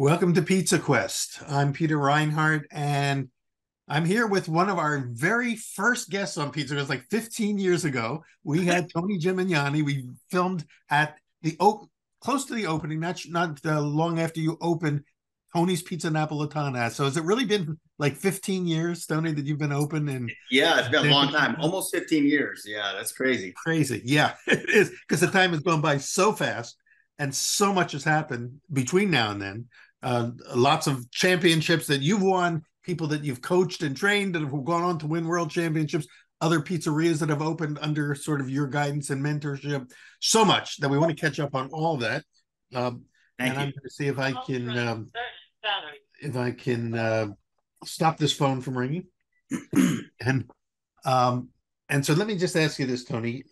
Welcome to Pizza Quest. I'm Peter Reinhardt, and I'm here with one of our very first guests on Pizza Quest, like 15 years ago. We had Tony Gemignani. We filmed at close to the opening, not long after you opened Tony's Pizza Napolitana. So has it really been like 15 years, Tony, that you've been open and Yeah, it's been a long time, almost 15 years. Yeah, that's crazy. crazy? Yeah, it is, because the time has gone by so fast, and so much has happened between now and then. Lots of championships that you've won, people that you've coached and trained that have gone on to win world championships, other pizzerias that have opened under sort of your guidance and mentorship. So much that we want to catch up on all of that. And Thank I'm you. going to see if I can stop this phone from ringing. And um, and so let me just ask you this, Tony.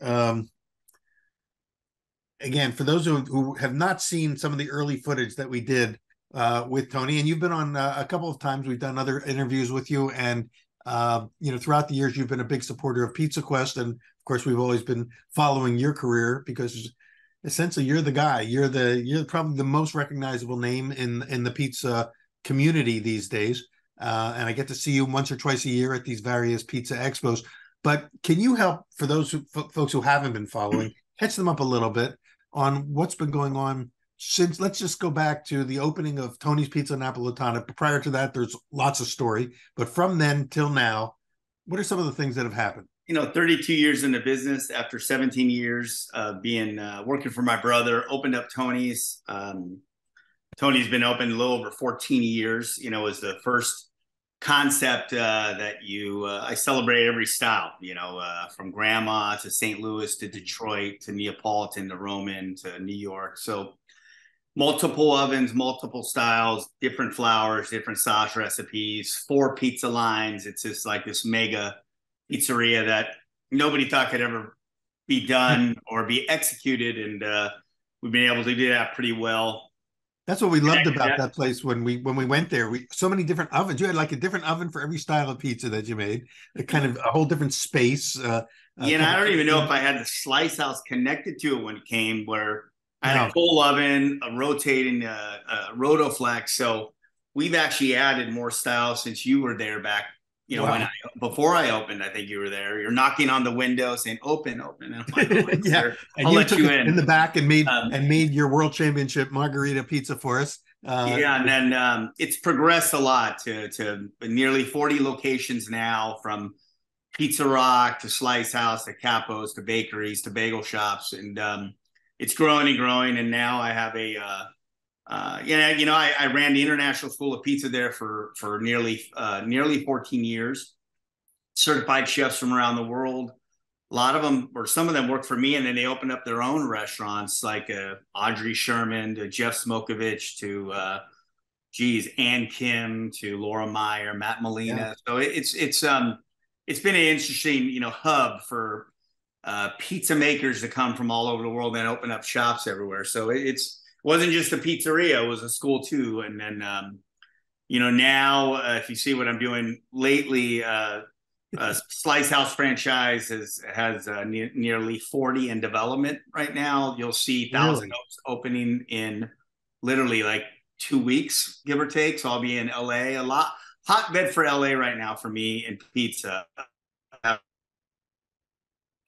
Again, for those who have not seen some of the early footage that we did with Tony, and you've been on a couple of times, we've done other interviews with you, and throughout the years, you've been a big supporter of Pizza Quest, and of course, we've always been following your career because essentially you're the guy, you're probably the most recognizable name in the pizza community these days, and I get to see you once or twice a year at these various pizza expos. But can you help for those folks who haven't been following, catch them up a little bit on what's been going on since? Let's just go back to the opening of Tony's Pizza Napolitana. Prior to that, there's lots of story, but from then till now, what are some of the things that have happened? 32 years in the business after 17 years being working for my brother, opened up Tony's. Tony's been open a little over 14 years. Was the first concept that I celebrate every style, from grandma to St. Louis to Detroit to Neapolitan to Roman to New York. So multiple ovens, multiple styles, different flours, different sauce recipes, 4 pizza lines. It's just like this mega pizzeria that nobody thought could ever be done or be executed. And we've been able to do that pretty well. That's what we loved about that place when we went there. We so many different ovens. You had like a different oven for every style of pizza that you made. A kind of a whole different space. Yeah, and I don't even know if I had the slice house connected to it when it came, where I had No. a full oven, a rotating Rotoflex. So we've actually added more styles since you were there back. Wow. Before I opened, I think you were there. You're knocking on the window saying, "Open, open." And I'm like, "Oh, Yeah, and I'll you let took you us in in." the back and made Um, your world championship margarita pizza for us. yeah, and then it's progressed a lot to nearly 40 locations now, from Pizza Rock to Slice House to Capos to bakeries to bagel shops, and it's growing and growing. And now I have I ran the International School of Pizza there for nearly 14 years. Certified chefs from around the world. A lot of them, or some of them, work for me, and then they open up their own restaurants, like Audrey Sherman to Jeff Smokovich to Ann Kim to Laura Meyer, Matt Yeah, Molina. So it's been an interesting hub for pizza makers to come from all over the world and open up shops everywhere. So it's wasn't just a pizzeria; it was a school too. And then now if you see what I'm doing lately. Slice House franchise has nearly 40 in development right now. You'll see Thousand really. Oaks opening in literally like 2 weeks, give or take. So I'll be in LA a lot. Hotbed for LA right now for me in pizza.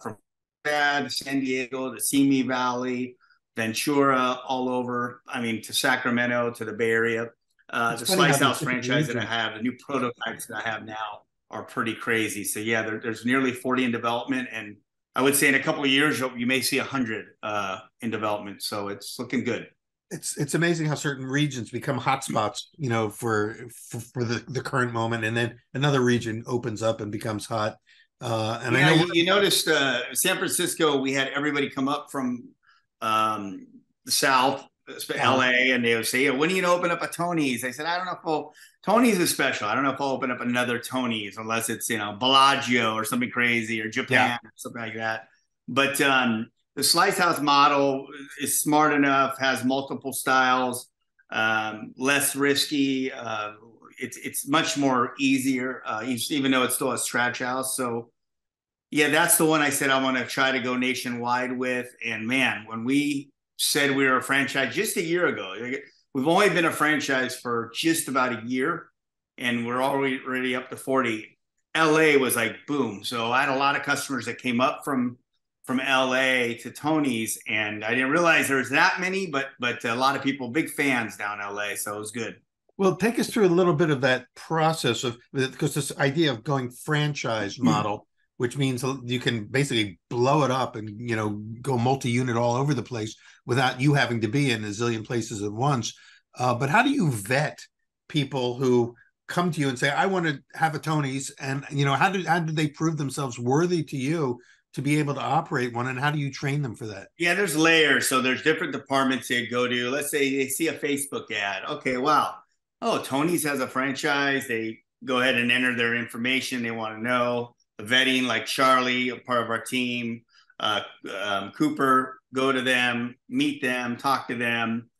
From San Diego, the Simi Valley, Ventura, all over. I mean, to Sacramento, to the Bay Area. It's The funny how Slice these House different franchise that I regions. have, the new prototypes that I have now are pretty crazy. So yeah, there's nearly 40 in development, and I would say in a couple of years you may see 100 in development. So it's looking good. It's amazing how certain regions become hotspots, for the current moment, and then another region opens up and becomes hot. And I Yeah, know you noticed San Francisco. We had everybody come up from the South, LA, and they would say, "When are you gonna open up a Tony's?" I said, "I don't know if Tony's is special. I don't know if I'll open up another Tony's unless it's Bellagio or something crazy, or yeah, Japan or something like that." But the Slice House model is smart enough, has multiple styles, less risky. It's much more easier, even though it's still a scratch house. So yeah, that's the one I said I want to try to go nationwide with. And man, when we said we were a franchise just a year ago, we've only been a franchise for just about a year, and we're already up to 40. LA was like boom. So I had a lot of customers that came up from LA to Tony's, and I didn't realize there was that many, but a lot of people, big fans down LA, so it was good. Well, take us through a little bit of that process of, because this idea of going franchise model, which means you can basically blow it up and go multi-unit all over the place without you having to be in a zillion places at once. But how do you vet people who come to you and say, "I want to have a Tony's," and how do they prove themselves worthy to you to be able to operate one, and how do you train them for that? Yeah, there's layers. So there's different departments they go to. Let's say they see a Facebook ad. Okay, wow. Oh, Tony's has a franchise. They go ahead and enter their information. They want to know the vetting, like Charlie, a part of our team, Cooper, go to them, meet them, talk to them.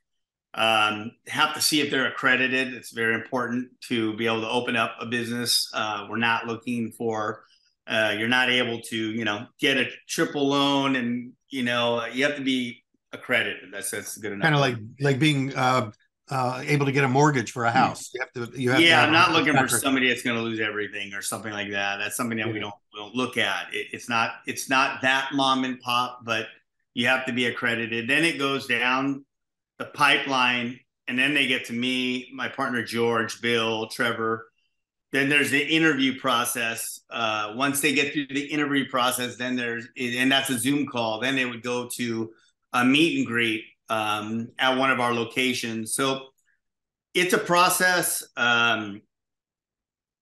Have to see if they're accredited. It's very important to be able to open up a business. We're not looking for, you're not able to, get a triple loan, and, you have to be accredited. That's good enough. Kind of like being able to get a mortgage for a house. Yeah, I'm not looking for somebody that's going to lose everything or something like that. That's something that we don't look at. It's not that mom and pop, but you have to be accredited. Then it goes down the pipeline, and then they get to me, my partner George, Bill, Trevor. Then there's the interview process. Once they get through the interview process, then and that's a Zoom call. Then they would go to a meet and greet at one of our locations. So it's a process.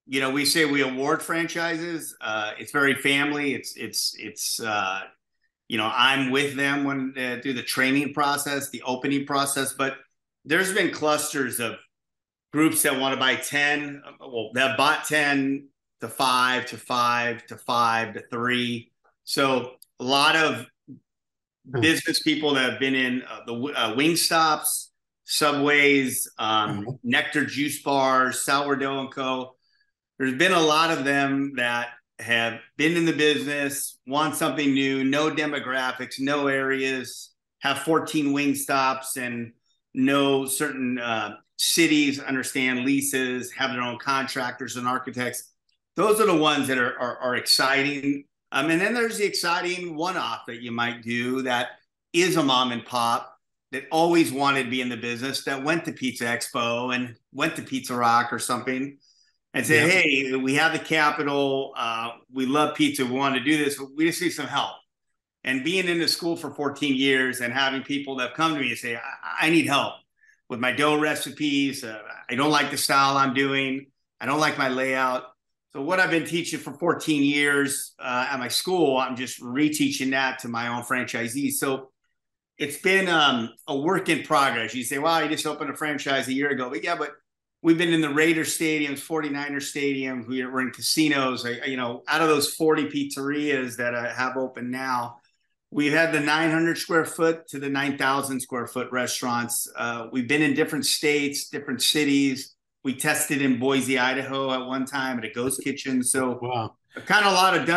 We say we award franchises. It's very family. It's I'm with them when they do the training process, the opening process, but there's been clusters of groups that want to buy 10, that bought 10 to 5 to 5 to 5 to 3. So a lot of business people that have been in the wing stops, Subways, Nectar juice bars, Sourdough and Co. There's been a lot of them that have been in the business, want something new, no demographics, no areas, have 14 wing stops, and know certain cities, understand leases, have their own contractors and architects. Those are the ones that are exciting. And then there's the exciting one-off that you might do that is a mom and pop that always wanted to be in the business, that went to Pizza Expo and went to Pizza Rock or something, and say, hey, we have the capital. We love pizza. We want to do this. But we just need some help. And being in the school for 14 years and having people that come to me and say, I need help with my dough recipes. I don't like the style I'm doing. I don't like my layout. So what I've been teaching for 14 years at my school, I'm just reteaching that to my own franchisees. So it's been a work in progress. You say, wow, you just opened a franchise a year ago. But yeah, but we've been in the Raiders stadiums, 49er stadiums. We're in casinos. Out of those 40 pizzerias that I have open now, we've had the 900 square foot to the 9,000 square foot restaurants. We've been in different states, different cities. We tested in Boise, Idaho at one time at a ghost kitchen. So wow. I've done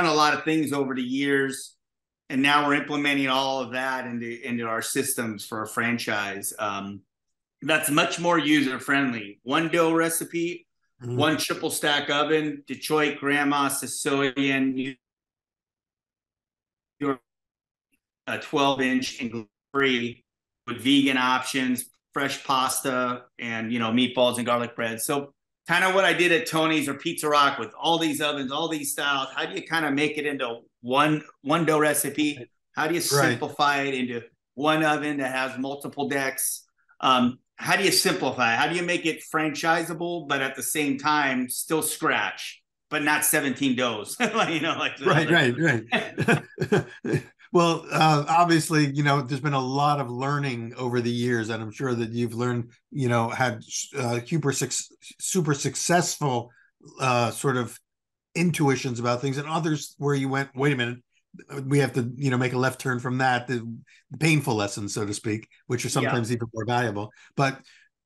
a lot of things over the years. And now we're implementing all of that into our systems for a franchise. That's much more user-friendly. One dough recipe, one triple stack oven, Detroit grandma Sicilian, a 12-inch and gluten-free with vegan options, fresh pasta, and meatballs and garlic bread. So kind of what I did at Tony's or Pizza Rock with all these ovens, all these styles. How do you kind of make it into one dough recipe? How do you simplify it into one oven that has multiple decks? How do you simplify it? How do you make it franchisable, but at the same time still scratch, but not 17 doughs? Right. Well, obviously, there's been a lot of learning over the years, and I'm sure that you've learned, had super successful sort of intuitions about things, and others where you went, wait a minute, we have to, make a left turn from that, the painful lessons, so to speak, which are sometimes even more valuable. But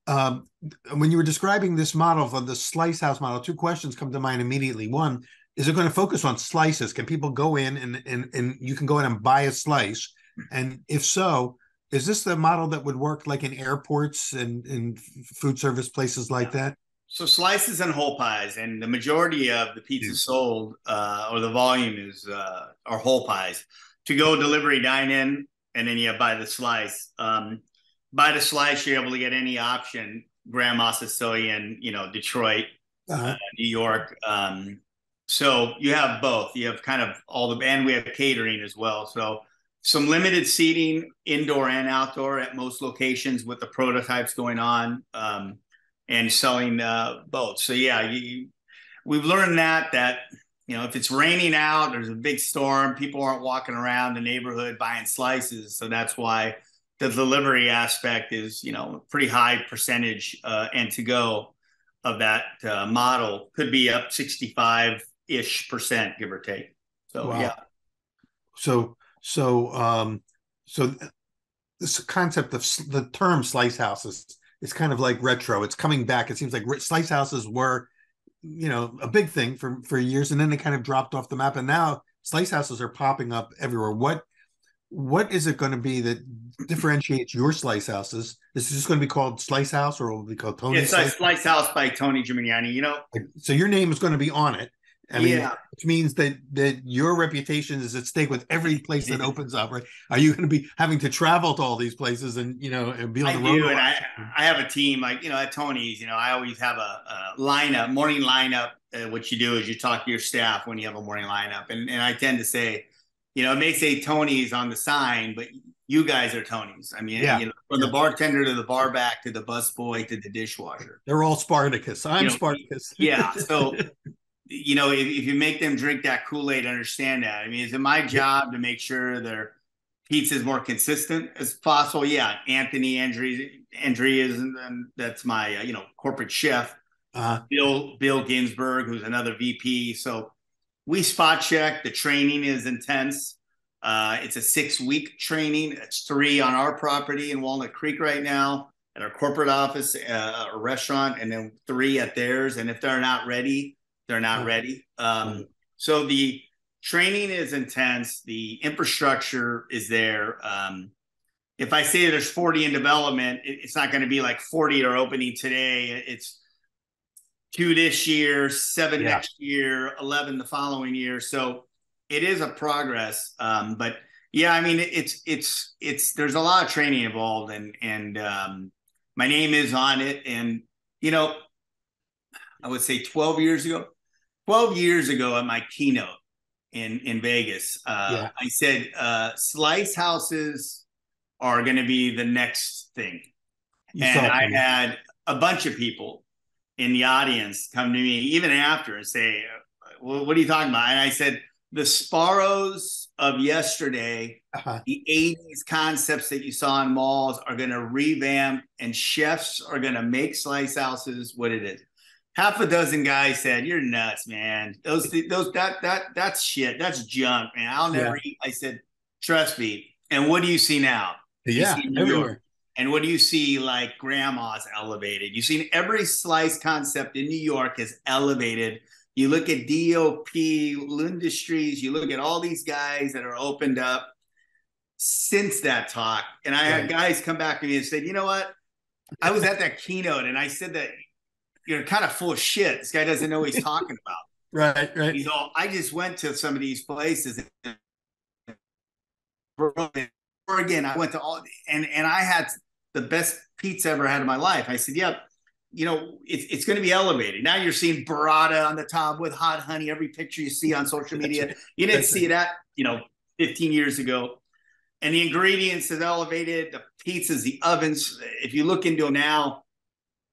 when you were describing this model for the slice house model, two questions come to mind immediately. One, is it going to focus on slices? Can people go in and you can go in and buy a slice? And if so, is this the model that would work like in airports and in food service places like that? So slices and whole pies, and the majority of the Yeah. pizzas sold or the volume is are whole pies. To go delivery, dine in, and then you buy the slice. Buy the slice, you're able to get any option. Grandma Sicilian, Detroit, Uh-huh. New York. So you have both. You have kind of all the, and we have catering as well. So some limited seating, indoor and outdoor, at most locations with the prototypes going on. And selling both. So yeah, we've learned that if it's raining out, there's a big storm, people aren't walking around the neighborhood buying slices. So that's why the delivery aspect is pretty high percentage, and to go of that model could be up 65-ish%, give or take. So yeah. Wow. So this concept of the term slice houses is kind of like retro. It's coming back. It seems like slice houses were, a big thing for years, and then they kind of dropped off the map. And now slice houses are popping up everywhere. What is it going to be that differentiates your slice houses? Is it just going to be called Slice House, or will it be called Tony's It's like Slice? Slice House by Tony Gemignani. So your name is going to be on it. I mean, Yeah. which means that your reputation is at stake with every place that opens up, right? Are you going to be having to travel to all these places and and be on I the road do, a and lot? I have a team like at Tony's. I always have a lineup, morning lineup. What you do is you talk to your staff when you have a morning lineup, and I tend to say, it may say Tony's on the sign, but you guys are Tony's. I mean, Yeah, from the yeah. bartender to the bar back to the busboy to the dishwasher. They're all Spartacus. I'm You know, Spartacus. yeah. So if you make them drink that Kool-Aid, understand that. I mean, is it my job to make sure their pizza is more consistent as possible? Yeah, Anthony Andrea is, and that's my corporate chef. uh, Bill Ginsberg, who's another VP. So we spot check. The training is intense. It's a 6-week training. It's 3 on our property in Walnut Creek right now at our corporate office, a restaurant, and then 3 at theirs. And if they're not ready, they're not ready. So the training is intense. The infrastructure is there. If I say there's 40 in development, it's not going to be like 40 are opening today. It's 2 this year, 7 yeah. next year, 11 the following year. So it is a progress. But yeah, I mean, it's there's a lot of training involved, and my name is on it. And I would say 12 years ago at my keynote in Vegas, Yeah. I said slice houses are going to be the next thing. You And saw it I coming. had a bunch of people in the audience come to me even after and say, well, what are you talking about? And I said, the Sparrows of yesterday, Uh-huh. the 80s concepts that you saw in malls are going to revamp, and chefs are going to make slice houses what it is. Half a dozen guys said, "You're nuts, man. That's shit. That's junk, man. I'll Yeah. never eat." I said, "Trust me." And what do you see now? You Yeah. see New York. Everywhere. And what do you see? Like grandma's elevated. You've seen every slice concept in New York is elevated. You look at DOP, Lundistries, you look at all these guys that are opened up since that talk. And I had Right. guys come back to me and said, you know what? I was at that keynote and I said that you're kind of full of shit. This guy doesn't know what he's talking about. Right. Right. He's all, I just went to some of these places in Oregon. I went to all, and I had the best pizza I ever had in my life. I said, yep, it's going to be elevated. Now you're seeing burrata on the top with hot honey. Every picture you see on social media, Right. you didn't That's see right. that, 15 years ago. And the ingredients is elevated. The pizzas, the ovens. If you look into them now,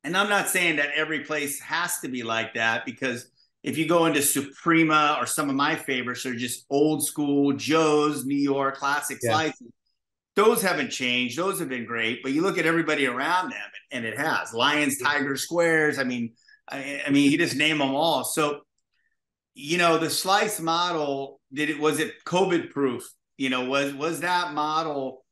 and I'm not saying that every place has to be like that, because if you go into Suprema or some of my favorites are just old school Joe's New York classic Yeah. slices, those haven't changed. Those have been great. But you look at everybody around them, and it has lions, tigers, squares. I mean, you just name them all. So, the slice model, was it COVID proof? Was that model?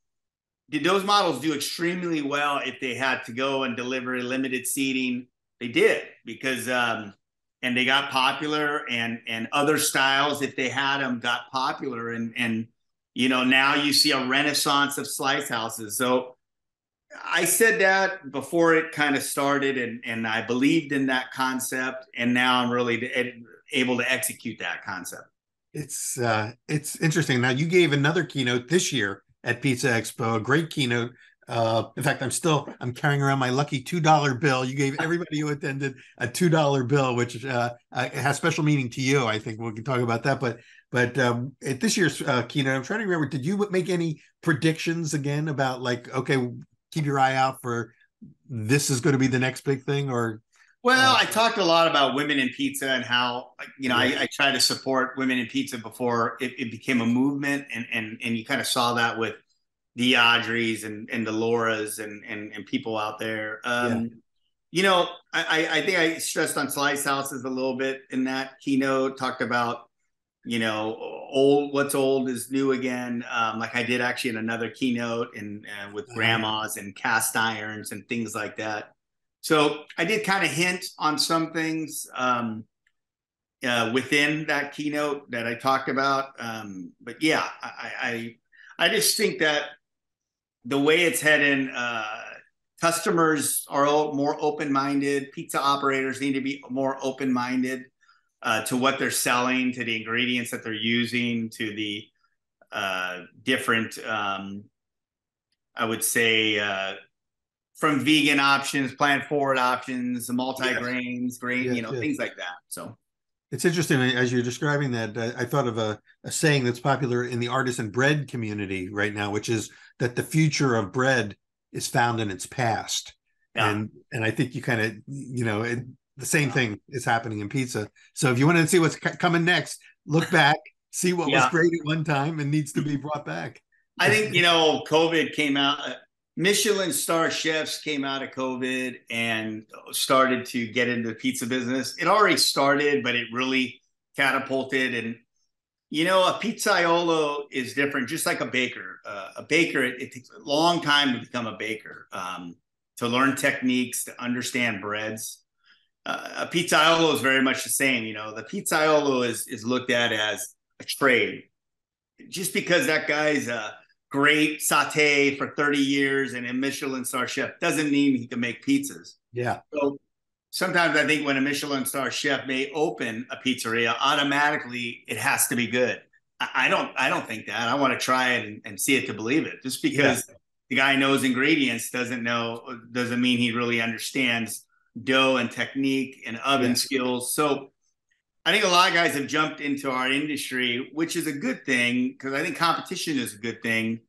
Did those models do extremely well if they had to go and deliver limited seating? They did, because and they got popular, and other styles, if they had them, got popular, and Now you see a renaissance of slice houses. So I said that before it kind of started, and I believed in that concept, and now I'm really able to execute that concept. It's interesting. Now you gave another keynote this year at Pizza Expo, a great keynote. In fact, I'm carrying around my lucky $2 bill. You gave everybody who attended a $2 bill, which has special meaning to you. I think we can talk about that. But at this year's keynote, I'm trying to remember. Did you make any predictions again about like, okay, keep your eye out for this is going to be the next big thing, or Well, I talked a lot about women in pizza and how, yeah, I try to support women in pizza before it became a movement. And you kind of saw that with the Audreys and the Lauras and people out there. yeah, I think I stressed on slice houses a little bit in that keynote, talked about, what's old is new again. Like I did actually in another keynote and with grandmas and cast irons and things like that. So I did kind of hint on some things within that keynote that I talked about. But yeah, I just think that the way it's heading, customers are more open-minded. Pizza operators need to be more open-minded to what they're selling, to the ingredients that they're using, to the different, I would say, from vegan options, plant forward options, multi-grains, grain, yes, yes. things like that. So It's interesting as you're describing that. I thought of a saying that's popular in the artisan bread community right now, which is that the future of bread is found in its past. yeah, And I think you kind of, the same thing is happening in pizza. So if you want to see what's coming next, look back, see what was yeah. great at one time and needs to be brought back. I think COVID came out. Michelin star chefs came out of COVID and started to get into the pizza business. It already started, but it really catapulted. And a pizzaiolo is different, just like a baker. A baker, it takes a long time to become a baker, to learn techniques, to understand breads. A pizzaiolo is very much the same. The pizzaiolo is looked at as a trade. Just because that guy's a great saute for 30 years and a Michelin star chef doesn't mean he can make pizzas. Yeah. So sometimes I think when a Michelin star chef may open a pizzeria, automatically it has to be good. I don't think that. I want to try it and see it to believe it. Just because the guy knows ingredients doesn't mean he really understands dough and technique and oven skills. So I think a lot of guys have jumped into our industry, which is a good thing because I think competition is a good thing,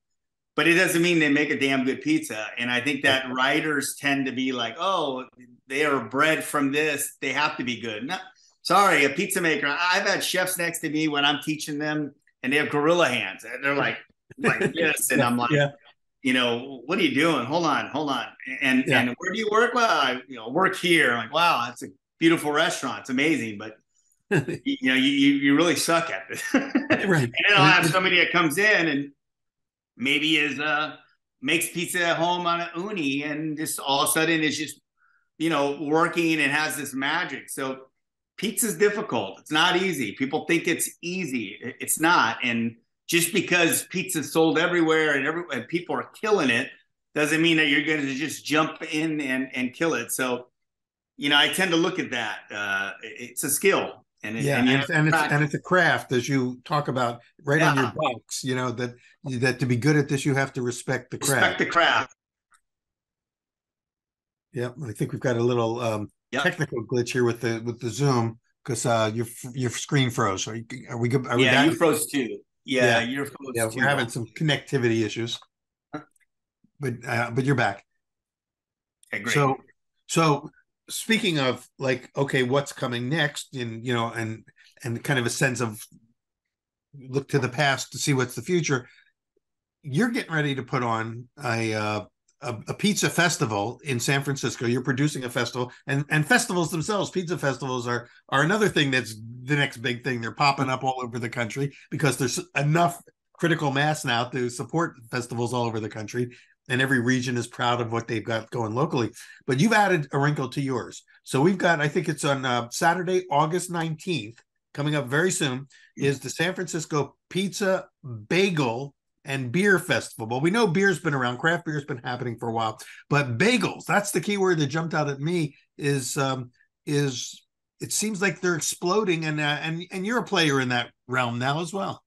but it doesn't mean they make a damn good pizza. And I think that writers tend to be like, oh, they are bred from this, they have to be good. No, sorry, a pizza maker. I've had chefs next to me when I'm teaching them and they have gorilla hands. They're like this. And I'm like, what are you doing? Hold on. And where do you work? Well, I work here. I'm like, wow, that's a beautiful restaurant. It's amazing. But you really suck at this. Right. And then I'll have somebody that comes in and maybe makes pizza at home on an uni and just all of a sudden is just, working and has this magic. So pizza's difficult. It's not easy. People think it's easy. It's not. And just because pizza's sold everywhere and people are killing it doesn't mean that you're going to just jump in and kill it. So, I tend to look at that. It's a skill. And it's a craft, as you talk about right on your box. That to be good at this, you have to respect the craft. Respect the craft. Yep, I think we've got a little technical glitch here with the Zoom because your screen froze. Are we good? Are we back? You froze too. You're froze too. Yeah, we're having some connectivity issues, but you're back. Okay, great. So. Speaking of okay, what's coming next, and kind of a sense of look to the past to see what's the future. You're getting ready to put on a pizza festival in San Francisco. You're producing a festival, and festivals themselves, pizza festivals are another thing that's the next big thing. They're popping up all over the country because there's enough critical mass now to support festivals all over the country. And every region is proud of what they've got going locally. But you've added a wrinkle to yours. So we've got, I think it's on Saturday, August 19th. coming up very soon is the San Francisco Pizza, Bagel, and Beer Festival. Well, we know beer's been around, craft beer's been happening for a while, but bagels, that's the key word that jumped out at me is it seems like they're exploding, and you're a player in that realm now as well.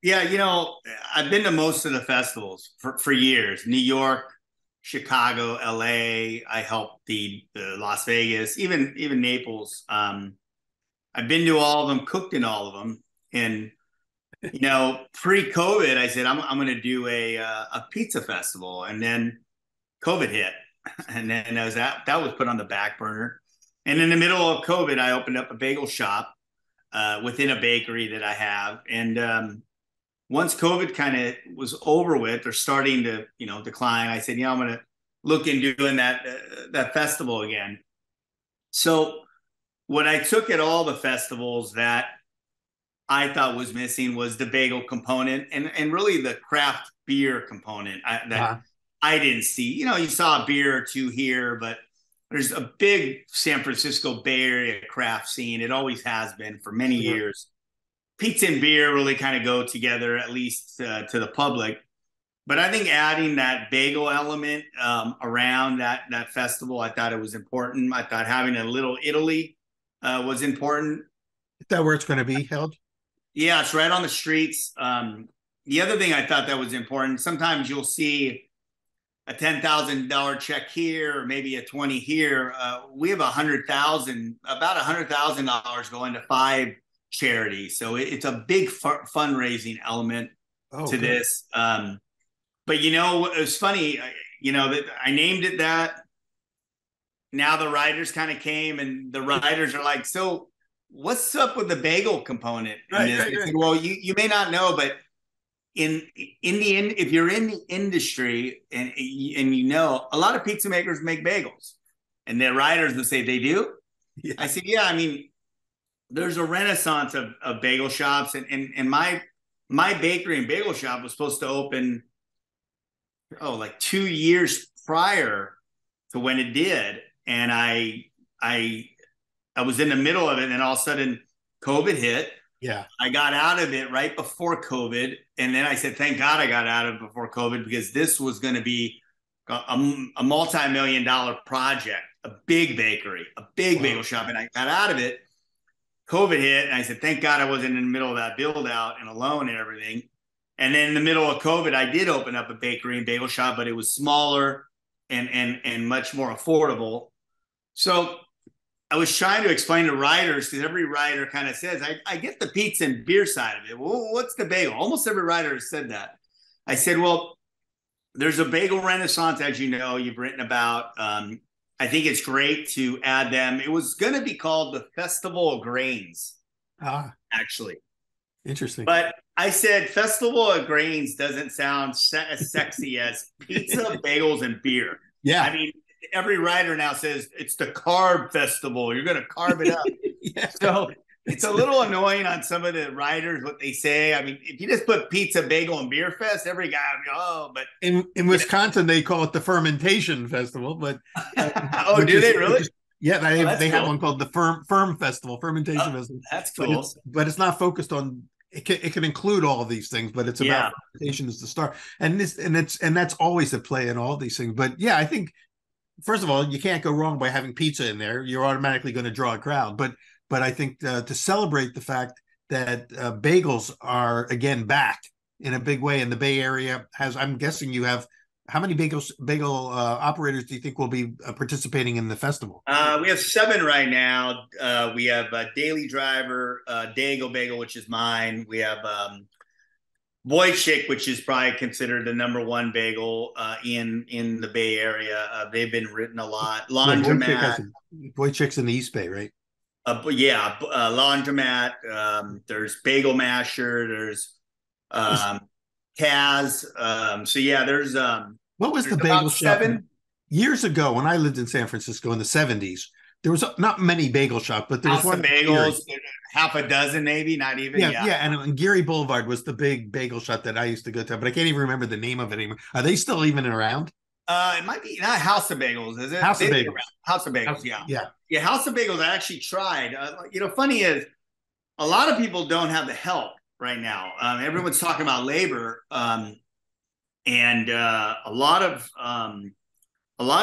Yeah, I've been to most of the festivals for years. New York, Chicago, LA. I helped the Las Vegas, even Naples. I've been to all of them, cooked in all of them, and pre-COVID, I said I'm going to do a pizza festival, and then COVID hit, and then that was put on the back burner. And in the middle of COVID, I opened up a bagel shop within a bakery that I have, and once COVID kind of was over with or starting to decline, I said, I'm going to look into doing that festival again. So what I took at all the festivals that I thought was missing was the bagel component and really the craft beer component that I didn't see. You saw a beer or two here, but there's a big San Francisco Bay Area craft scene. It always has been for many years. Pizza and beer really kind of go together, at least to the public. But I think adding that bagel element around that festival, I thought it was important. I thought having a little Italy was important. Is that where it's going to be held? Yeah, it's right on the streets. The other thing I thought that was important, sometimes you'll see a $10,000 check here or maybe a 20 here. We have about $100,000 going to 5 charities. So it's a big fundraising element to this. But it was funny, that I named it that. Now the writers kind of came and the writers are like, so what's up with the bagel component? Right. Said, well, you may not know, but if you're in the industry and a lot of pizza makers make bagels, and their writers would say they do. Yeah. I said, yeah, I mean, there's a renaissance of bagel shops, and my bakery and bagel shop was supposed to open like 2 years prior to when it did, and I was in the middle of it, and then all of a sudden COVID hit. Yeah. I got out of it right before COVID. And then I said, thank God I got out of it before COVID, because this was going to be a multi-million-dollar project, a big bakery, a big bagel shop. And I got out of it. COVID hit. And I said, thank God I wasn't in the middle of that build out and alone and everything. And then in the middle of COVID, I did open up a bakery and bagel shop, but it was smaller and much more affordable. So I was trying to explain to writers, because every writer kind of says, I get the pizza and beer side of it. Well, what's the bagel? Almost every writer has said that. I said, well, there's a bagel renaissance, as you know, you've written about. I think it's great to add them. It was going to be called the Festival of Grains, actually. Interesting. But I said Festival of Grains doesn't sound as sexy as pizza, bagels, and beer. Yeah. I mean, every writer now says it's the carb festival. You're going to carb it up. Yeah. So it's a little annoying on some of the writers, what they say. I mean, if you just put pizza, bagel, and beer fest, every guy would go, but in Wisconsin, they call it the fermentation festival, but do they really? Yeah, they have one called the firm festival, fermentation festival. That's cool. But it's not focused on it can include all of these things, but it's about fermentation as the start. And that's always at play in all these things. But yeah, I think first of all, you can't go wrong by having pizza in there. You're automatically going to draw a crowd. But I think to celebrate the fact that bagels are again back in a big way, and the Bay Area has, I'm guessing you have, how many bagel operators do you think will be participating in the festival? We have 7 right now. We have Daily Driver, Dago Bagel, which is mine. We have Wojcik, which is probably considered the #1 bagel in the Bay Area. They've been written a lot. Laundromat. Wojcik's in the East Bay, right? Laundromat. There's Bagel Masher. There's Kaz. So yeah, there's what was the bagel shop 7 years ago when I lived in San Francisco in the 70s? There was not many bagel shops, but there was one. Bagels, half a dozen, maybe, not even. Yeah. And Geary Boulevard was the big bagel shop that I used to go to, but I can't even remember the name of it anymore. Are they still even around? It might be not House of Bagels, is it? House of Bagels. Yeah. House of Bagels, I actually tried. Funny is, a lot of people don't have the help right now. Everyone's talking about labor, and a lot of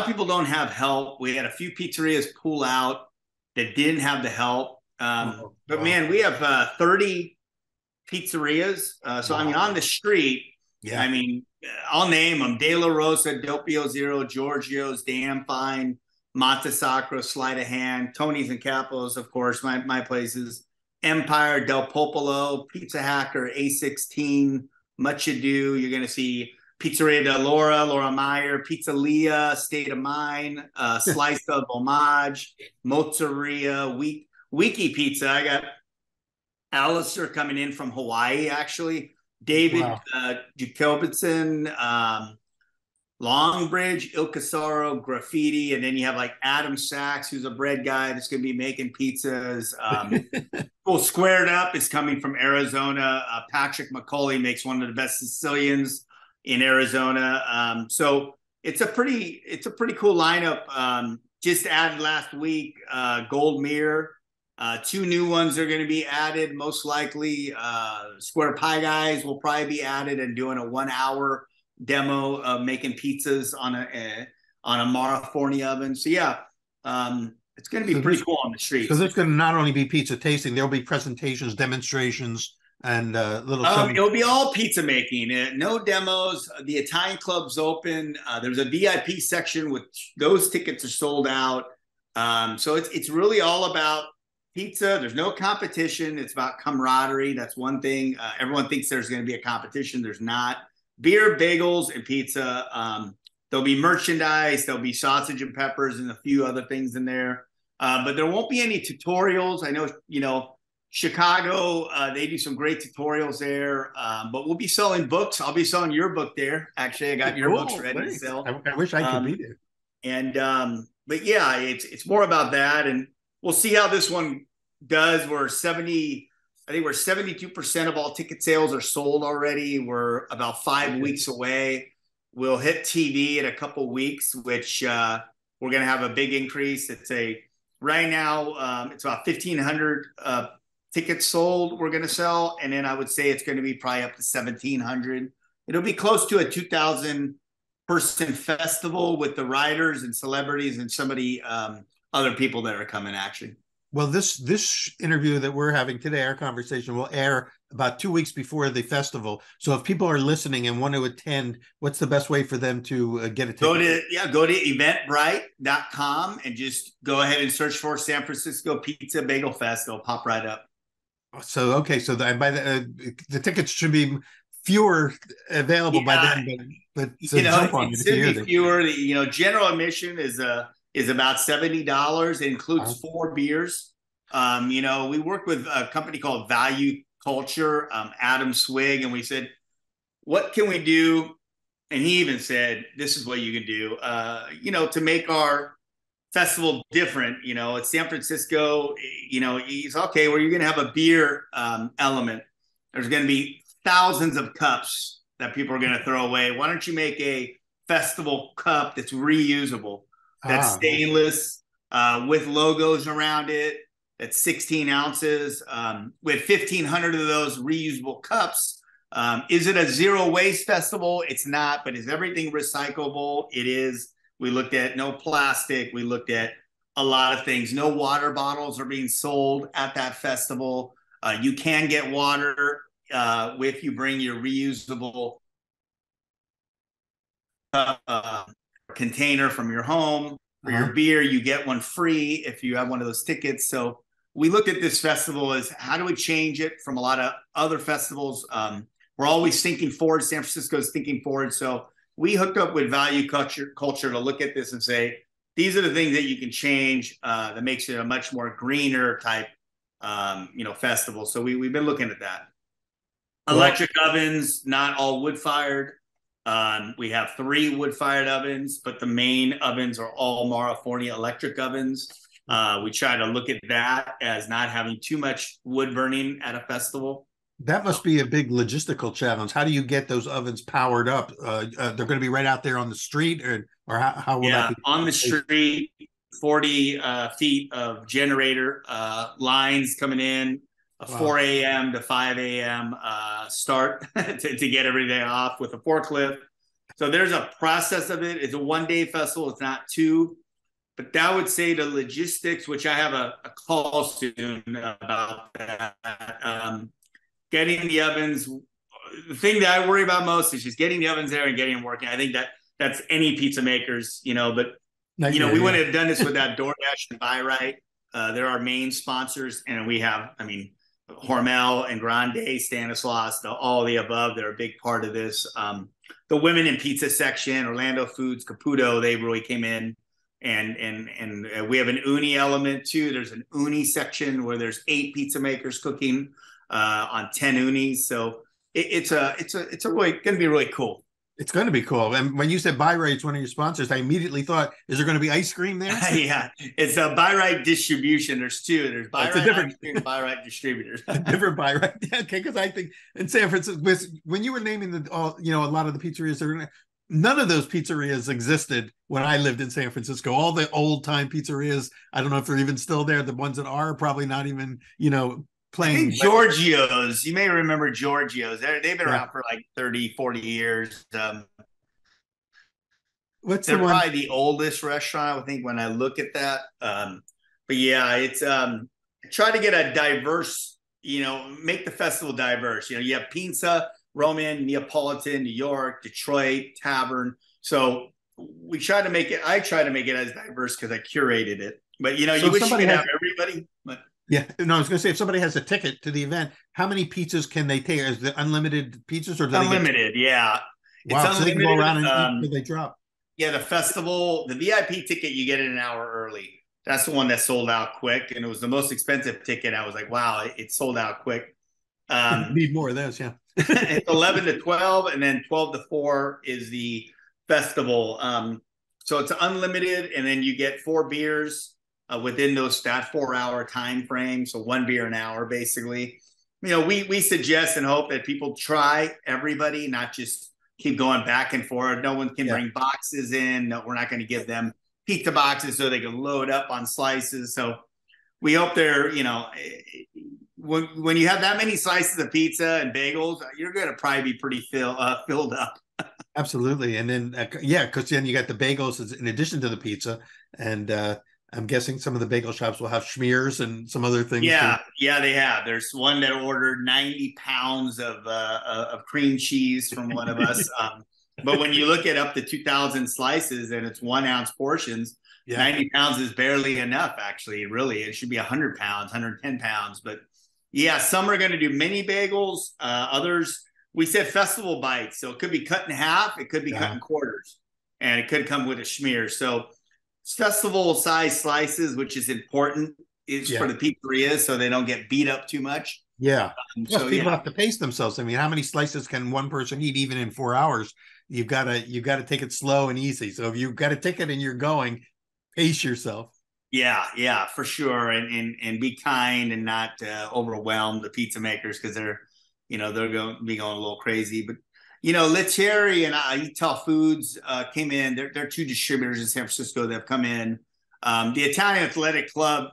people don't have help. We had a few pizzerias pull out that didn't have the help. But wow. man, we have 30 pizzerias. So I mean, Wow. on the street, Yeah. I mean, I'll name them: De La Rosa, Doppio Zero, Giorgio's, Damn Fine, Monte Sleight of Hand, Tony's and Capos, of course, my places. Empire, Del Popolo, Pizza Hacker, A16, Much Ado. You're going to see Pizzeria de Laura Meyer, Pizzeria, State of Mind, Slice of Homage, Mozzarella, Wiki Pizza. I got Alistair coming in from Hawaii, actually. David Wow. Jacobitson, Longbridge, Il Casaro, Graffiti, and then you have like Adam Sachs, who's a bread guy that's going to be making pizzas. Well, Squared Up is coming from Arizona. Patrick McCauley makes one of the best Sicilians in Arizona. So it's a pretty cool lineup. Just added last week, Gold Mirror. Two new ones are going to be added, most likely. Square Pie Guys will probably be added and doing a 1 hour demo of making pizzas on a Mara Forni oven. So yeah, it's going to be So pretty this, cool on the so streets. this going to not only be pizza tasting, there'll be presentations, demonstrations, and little some. It'll be all pizza making. No demos. The Italian Club's open. There's a VIP section, which those tickets are sold out. So it's really all about pizza. There's no competition. It's about camaraderie. That's one thing. Everyone thinks there's going to be a competition. There's not. Beer, bagels, and pizza. There'll be merchandise. There'll be sausage and peppers and a few other things in there. But there won't be any tutorials. I know, Chicago, they do some great tutorials there. But we'll be selling books. I'll be selling your book there. Actually, I got your books Cool. ready to Thanks. sell. I wish I could be there. And but yeah, it's more about that, and we'll see how this one does. I think we're 72% of all ticket sales are sold already. We're about 5 weeks away. We'll hit TV in a couple weeks, which we're going to have a big increase. Right now it's about 1,500 tickets sold we're going to sell, and then I would say it's going to be probably up to 1,700. It'll be close to a 2,000 person festival with the writers and celebrities and some of the other people that are coming actually. Well, this interview that we're having today, our conversation will air about 2 weeks before the festival. So if people are listening and want to attend, what's the best way for them to get a ticket? Go to eventbrite.com and just go ahead and search for San Francisco Pizza Bagel Fest. It'll pop right up. So okay, so by the tickets should be fewer available by then, but jump on it it if should you be hear fewer. General admission is about $70. It includes 4 beers. We work with a company called Value Culture, Adam Swig, and we said, what can we do? And he even said, this is what you can do, to make our festival different. It's San Francisco. He's okay, well, you're going to have a beer element. There's going to be thousands of cups that people are going to throw away. Why don't you make a festival cup that's reusable, that's stainless, with logos around it, that's 16 ounces, with 1,500 of those reusable cups. Is it a zero waste festival? It's not, but is everything recyclable? It is. We looked at no plastic. We looked at a lot of things. No water bottles are being sold at that festival. You can get water if you bring your reusable container from your home. For your beer, you get one free if you have one of those tickets. So we looked at this festival as how do we change it from a lot of other festivals. We're always thinking forward. San Francisco is thinking forward. So we hooked up with Value Culture to look at this and say, these are the things that you can change that makes it a much more greener type, festival. So we've been looking at that. Electric ovens, not all wood fired. We have 3 wood-fired ovens, but the main ovens are all Mara Forni electric ovens. We try to look at that as not having too much wood burning at a festival. That must be a big logistical challenge. How do you get those ovens powered up? They're going to be right out there on the street, or how will that be? On the street, 40 feet of generator lines coming in. a Wow. 4 a.m. to 5 a.m. Start to get everything off with a forklift. So there's a process of it. It's a 1 day festival. It's not two. But that would say the logistics, which I have a call soon about that. Getting the ovens. The thing that I worry about most is just getting the ovens there and getting them working. I think that's any pizza makers, but Nightmare, we yeah. wouldn't have done this without DoorDash and Buy Right. They're our main sponsors, and we have, Hormel and Grande, Stanislaus, all the above. They're a big part of this. The women in pizza section, Orlando Foods, Caputo, they really came in, and we have an uni element too. There's an uni section where there's 8 pizza makers cooking on 10 unis. So it's really going to be really cool. It's going to be cool. And when you said Buy Right's one of your sponsors, I immediately thought, is there going to be ice cream there? Yeah, it's a Buy Right distribution. There's two. There's Buy Right ice cream and Buy Right distributors. A different Buy Right. Yeah, okay, because I think in San Francisco, when you were naming a lot of the pizzerias, none of those pizzerias existed when I lived in San Francisco. All the old time pizzerias, I don't know if they're even still there. The ones that are probably not even, playing. I think Giorgio's, you may remember Giorgio's. They've been around for like 30, 40 years. What's they're the one? probably the oldest restaurant, I think, when I look at that. But yeah, it's try to get a diverse, make the festival diverse. You have pizza, Roman, Neapolitan, New York, Detroit, Tavern. So I try to make it as diverse because I curated it. But you wish you could have everybody. But yeah, no, I was going to say, if somebody has a ticket to the event, how many pizzas can they take? Is it unlimited pizzas, or do unlimited? Yeah, wow, it's unlimited. So they can go around and eat till they drop. Yeah, the festival, the VIP ticket, you get it an hour early. That's the one that sold out quick, and it was the most expensive ticket. I was like, wow, it sold out quick. Need more of those, yeah. It's 11 to 12, and then 12 to 4 is the festival. So it's unlimited, and then you get 4 beers within that 4-hour time frame. So 1 beer an hour, basically. We suggest and hope that people try everybody, not just keep going back and forth. No one can bring boxes in. No, we're not going to give them pizza boxes so they can load up on slices. So we hope they're, when you have that many slices of pizza and bagels, you're going to probably be pretty filled up. Absolutely. And then, because then you got the bagels in addition to the pizza. And I'm guessing some of the bagel shops will have schmears and some other things. Yeah, they have. There's one that ordered 90 pounds of cream cheese from one of us. But when you look at up to 2,000 slices and it's 1 ounce portions, 90 pounds is barely enough, actually. Really, it should be 100 pounds, 110 pounds. But yeah, some are going to do mini bagels. Others, we said festival bites. So it could be cut in half. It could be cut in quarters. And it could come with a schmear. So festival size slices, which is important, is for the pizzerias so they don't get beat up too much. Yeah. So people have to pace themselves. I mean, how many slices can one person eat even in 4 hours? You've got to take it slow and easy. So if you've got a ticket and you're going, pace yourself. Yeah, for sure. And be kind and not overwhelm the pizza makers, because they're going to be going a little crazy. But Lettieri and Ital Foods came in. They're 2 distributors in San Francisco that have come in. The Italian Athletic Club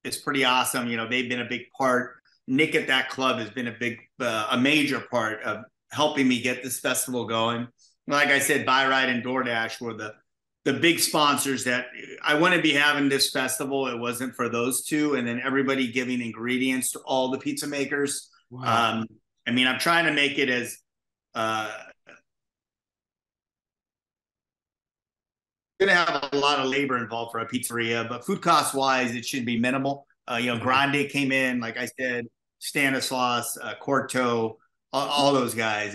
is pretty awesome. They've been a big part. Nick at that club has been a major part of helping me get this festival going. Like I said, Buy Right and DoorDash were the big sponsors that I wouldn't be having this festival. It wasn't for those two. And then everybody giving ingredients to all the pizza makers. Wow. I'm trying to make it as going to have a lot of labor involved for a pizzeria, but food cost wise, it should be minimal. Grande came in, like I said, Stanislaus, Corto, all those guys.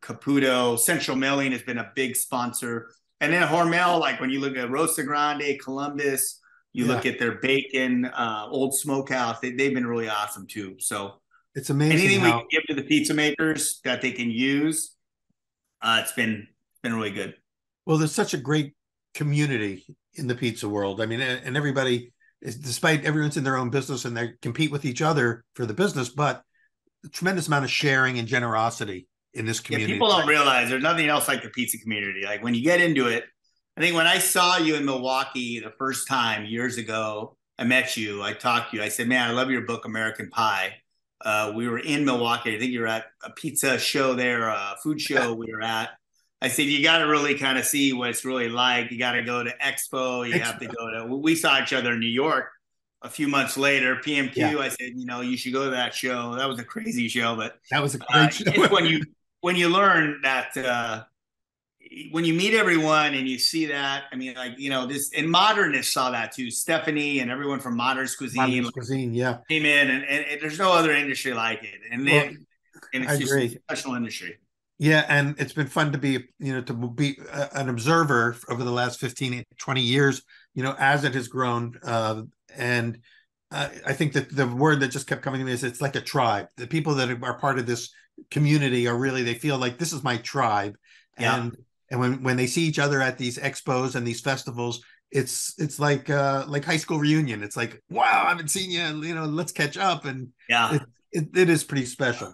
Caputo, Central Milling has been a big sponsor. And then Hormel, like when you look at Rosa Grande, Columbus, you look at their bacon, Old Smokehouse, they've been really awesome too. So it's amazing. Anything we can give to the pizza makers that they can use, it's been really good. Well, there's such a great community in the pizza world. And everybody is, despite everyone's in their own business and they compete with each other for the business, but a tremendous amount of sharing and generosity in this community. People don't realize there's nothing else like the pizza community. Like when you get into it, I think when I saw you in Milwaukee the first time years ago, I met you, I talked to you, I said, man, I love your book, American Pie. We were in Milwaukee. I think you were at a pizza show there, a food show we were at. I said, you got to really kind of see what it's really like. You got to go to Expo. You have to go to, we saw each other in New York a few months later, Yeah, PMQ. I said, you should go to that show. That was a crazy show, but that was a great show. it's when you learn that, when you meet everyone and you see that, I mean, like, this, and Modernists saw that too. Stephanie and everyone from Modernist Cuisine Modernist cuisine, yeah. came in, and there's no other industry like it. Well, And I it's just a agree. special industry. Yeah, and it's been fun to be, to be an observer over the last 15, 20 years, as it has grown. And I think that the word that just kept coming to me is it's like a tribe. The people that are part of this community are really, they feel like this is my tribe. Yeah. And when they see each other at these expos and these festivals, it's like high school reunion. It's like, wow, I haven't seen you, let's catch up. And Yeah. it is pretty special.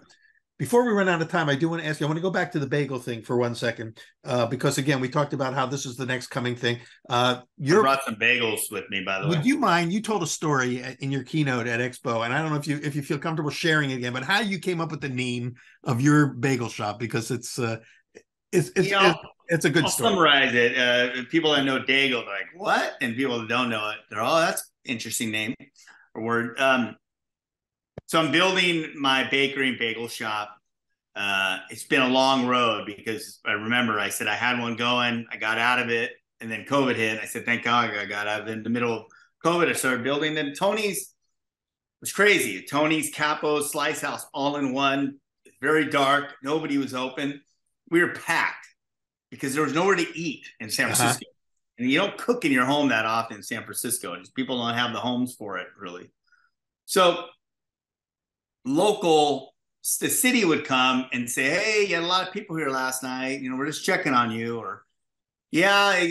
Before we run out of time, I do want to ask you, I want to go back to the bagel thing for 1 second, because again, we talked about how this is the next coming thing. I brought some bagels with me, by the way. Would you mind, you told a story in your keynote at Expo, and I don't know if you feel comfortable sharing it again, but how you came up with the name of your bagel shop, because it's a good I'll story. summarize it. People that know Dago, they're like, what? And people that don't know it, they're, oh, that's interesting name or word. So I'm building my bakery and bagel shop. It's been a long road, because I remember I said I had one going, I got out of it, and then COVID hit. I said, thank God I got out of it. In the middle of COVID, I started building. Then Tony's was crazy. Tony's, Capo's, Slice House, all in one. Very dark. Nobody was open. We were packed because there was nowhere to eat in San Francisco. And you don't cook in your home that often in San Francisco. Just people don't have the homes for it, really. So the city would come and say, hey, you had a lot of people here last night. We're just checking on you. Or, yeah,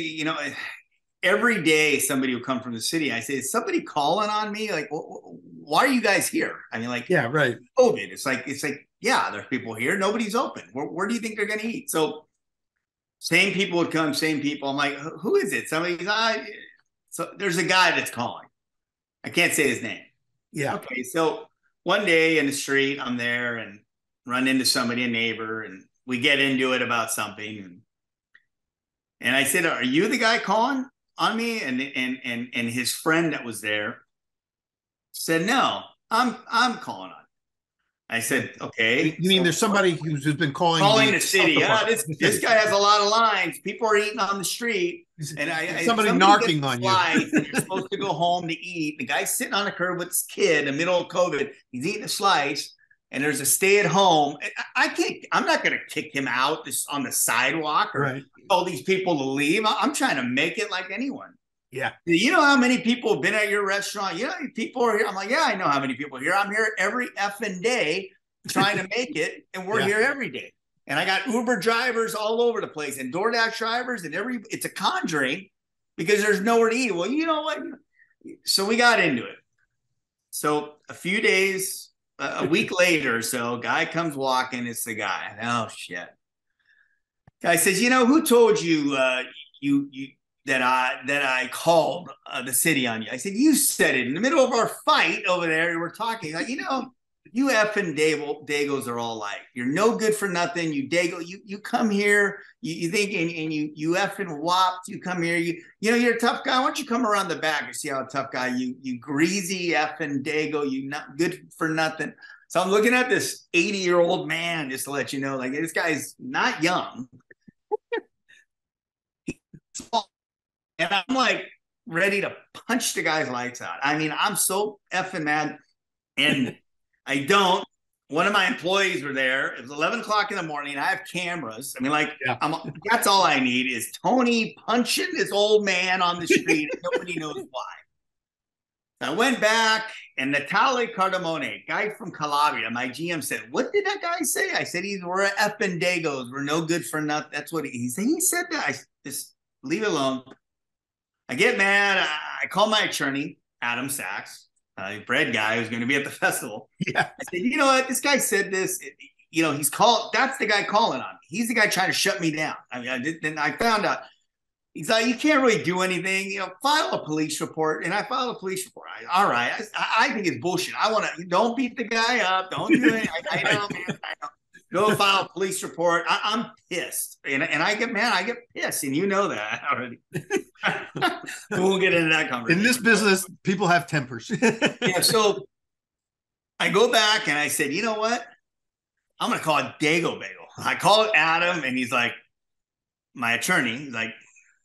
every day somebody would come from the city. I say, is somebody calling on me? Like, why are you guys here? I mean, like, yeah, right. COVID. It's like, yeah, there's people here. Nobody's open. Where do you think they're going to eat? So same people would come, same people. I'm like, who is it? Somebody's, so there's a guy that's calling. I can't say his name. Yeah. Okay. So one day in the street, I'm there and run into somebody, a neighbor, and we get into it about something. And I said, are you the guy calling on me? And his friend that was there said, no, I'm calling on. I said, okay. You mean there's somebody who's been calling the city? Yeah, this guy has a lot of lines. People are eating on the street, and somebody knocking on you. And you're supposed to go home to eat. The guy's sitting on the curb with his kid in the middle of COVID. He's eating a slice, and there's a stay at home. I can't. I'm not going to kick him out on the sidewalk or tell these people to leave. I'm trying to make it like anyone. Yeah. You know how many people have been at your restaurant? You know how many people are here? I'm like, yeah, I know how many people are here. I'm here every effing day trying to make it, and we're here every day. And I got Uber drivers all over the place and DoorDash drivers, and it's a conjuring because there's nowhere to eat. Well, you know what? So we got into it. So a few days, a week later, so guy comes walking. It's the guy. Oh shit. Guy says, who told you that I called the city on you? I said, you said it in the middle of our fight over there. We're talking like, you effing Dagos are all like, you're no good for nothing. You Dago, you come here, you think, and you effing whopped, you come here, you're a tough guy. Why don't you come around the back and see how tough guy, you greasy effing Dago, you not good for nothing. So I'm looking at this 80-year-old man, just to let you know, like, this guy's not young. And I'm like ready to punch the guy's lights out. I mean, I'm so effing mad. And I don't. One of my employees were there. It was 11 o'clock in the morning. I have cameras. I mean, like, that's all I need is Tony punching this old man on the street. And nobody knows why. So I went back, and Natale Cardamone, guy from Calabria, my GM said, what did that guy say? I said, we're effing Dagos. We're no good for nothing. That's what he said. He said that. I just leave it alone. I get mad. I call my attorney, Adam Sachs, bread guy who's going to be at the festival. Yeah. I said, you know what? This guy said this. He's called. That's the guy calling on me. He's the guy trying to shut me down. I mean, then I found out. He's like, you can't really do anything, file a police report. And I filed a police report. All right. I think it's bullshit. I want to, don't beat the guy up. Don't do it. I know, man. I know. Go file a police report. I'm pissed. And I get pissed. And you know that already. We'll get into that conversation. In this business, people have tempers. Yeah. So I go back and I said, you know what? I'm going to call it Dago Bagel. I call it Adam, and he's like, my attorney, he's like,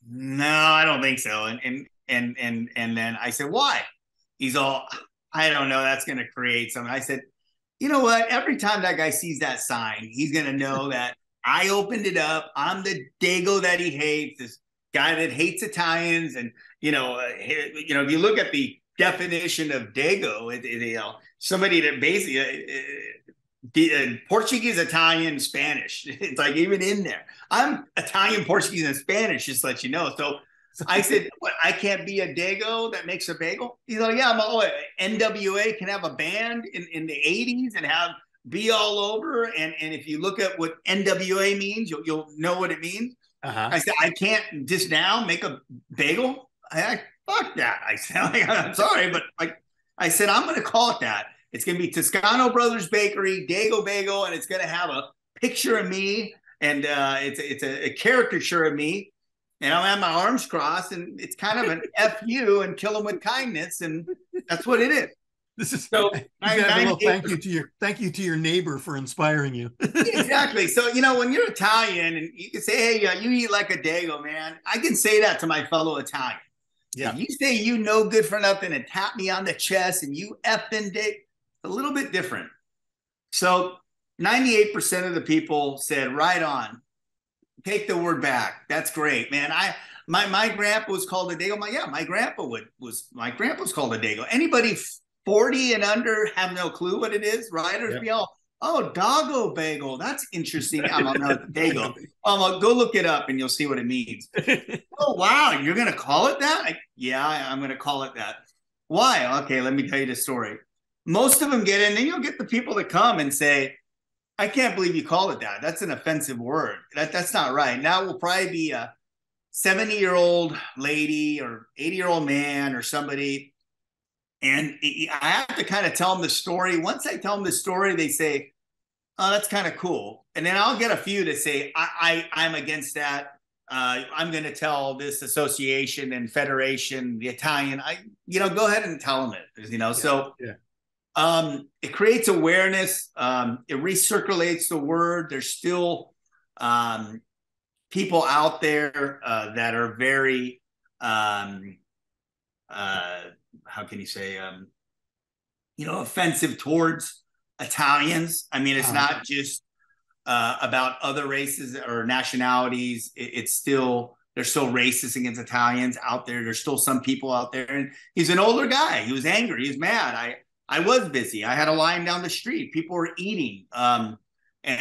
no, I don't think so. And then I said, why? He's all, I don't know. That's going to create something. I said, you know what? Every time that guy sees that sign, he's going to know that I opened it up. I'm the Dago that he hates, this guy that hates Italians. And, if you look at the definition of Dago, somebody that basically, Portuguese, Italian, Spanish. It's like even in there. I'm Italian, Portuguese, and Spanish, just to let you know. So I said, what, I can't be a Dago that makes a bagel? He's like, yeah, NWA can have a band in the 80s and be all over. And if you look at what NWA means, you'll know what it means. Uh-huh. I said, I can't just now make a bagel. Fuck that. I said, I'm sorry, but I said, I'm going to call it that. It's going to be Toscano Brothers Bakery, Dago Bagel, and it's going to have a picture of me, and it's a caricature of me, and I'll have my arms crossed, and it's kind of an F you and kill them with kindness, and that's what it is. This is so. Thank you to your neighbor for inspiring you. Exactly. So when you're Italian, and you can say, "Hey, you eat like a Dago, man." I can say that to my fellow Italian. Yeah. If you say you no good for nothing and tap me on the chest, and you effing dick. A little bit different. So 98% of the people said, right on. Take the word back. That's great, man. My grandpa was called a Dago. My grandpa was called a Dago. Anybody 40 and under have no clue what it is, right? Or be all, oh, Dago Bagel. That's interesting. I'm on Dago. Go look it up and you'll see what it means. Oh, wow. You're going to call it that? Yeah, I'm going to call it that. Why? Okay, let me tell you the story. Most of them get in, then you'll get the people that come and say, I can't believe you call it that. That's an offensive word. That's not right. Now it will probably be a 70-year-old lady or 80-year-old man or somebody. And I have to kind of tell them the story. Once I tell them the story, they say, oh, that's kind of cool. And then I'll get a few to say, I'm against that. I'm going to tell this association and federation, the Italian, go ahead and tell them it, Yeah. So it creates awareness. It recirculates the word. There's still people out there that are very, how can you say, offensive towards Italians. I mean, it's not just about other races or nationalities. It's still, they're still racist against Italians out there. There's still some people out there. And he's an older guy. He was angry. He was mad. I was busy. I had a line down the street. People were eating. And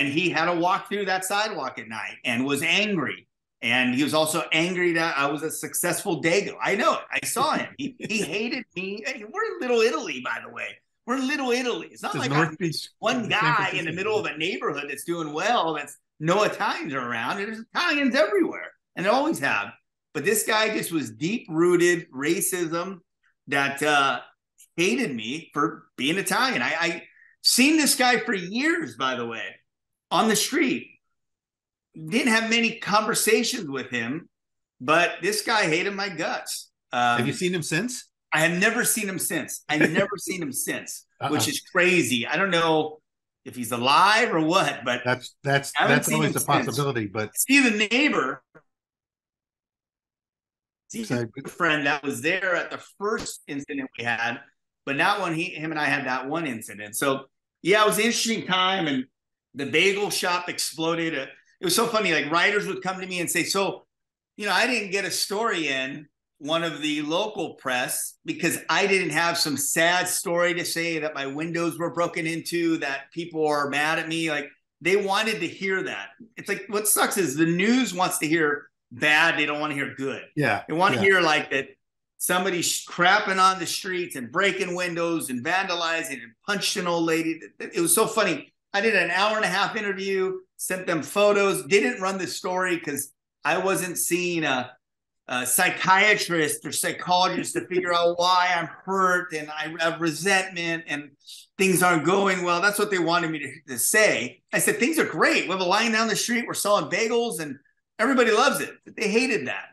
he had to walk through that sidewalk at night and was angry. And he was also angry that I was a successful Dago. I know it. I saw him. He hated me. Hey, we're in Little Italy, by the way. We're in Little Italy. It's not like I'm one guy in the middle of a neighborhood that's doing well, that's no Italians are around. There's Italians everywhere, and they always have. But this guy just was deep-rooted racism that hated me for being Italian. I seen this guy for years, by the way, on the street. Didn't have many conversations with him, but this guy hated my guts. Have you seen him since? I have never seen him since. I've never seen him since, which is crazy. I don't know if he's alive or what, but that's always a possibility. But see the neighbor, friend that was there at the first incident we had, but not when him and I had that one incident. So yeah, it was an interesting time, and the bagel shop exploded. It was so funny. Like writers would come to me and say, "So, I didn't get a story in one of the local press because I didn't have some sad story to say that my windows were broken into, that people are mad at me." Like they wanted to hear that. It's like, what sucks is the news wants to hear bad. They don't want to hear good. Yeah. They want to hear like that somebody's crapping on the streets and breaking windows and vandalizing and punched an old lady. It was so funny. I did an 1.5-hour interview, sent them photos, didn't run the story because I wasn't seeing a psychiatrist or psychologist to figure out why I'm hurt and I have resentment and things aren't going well. That's what they wanted me to say. I said, things are great. We have a line down the street. We're selling bagels and everybody loves it. But they hated that.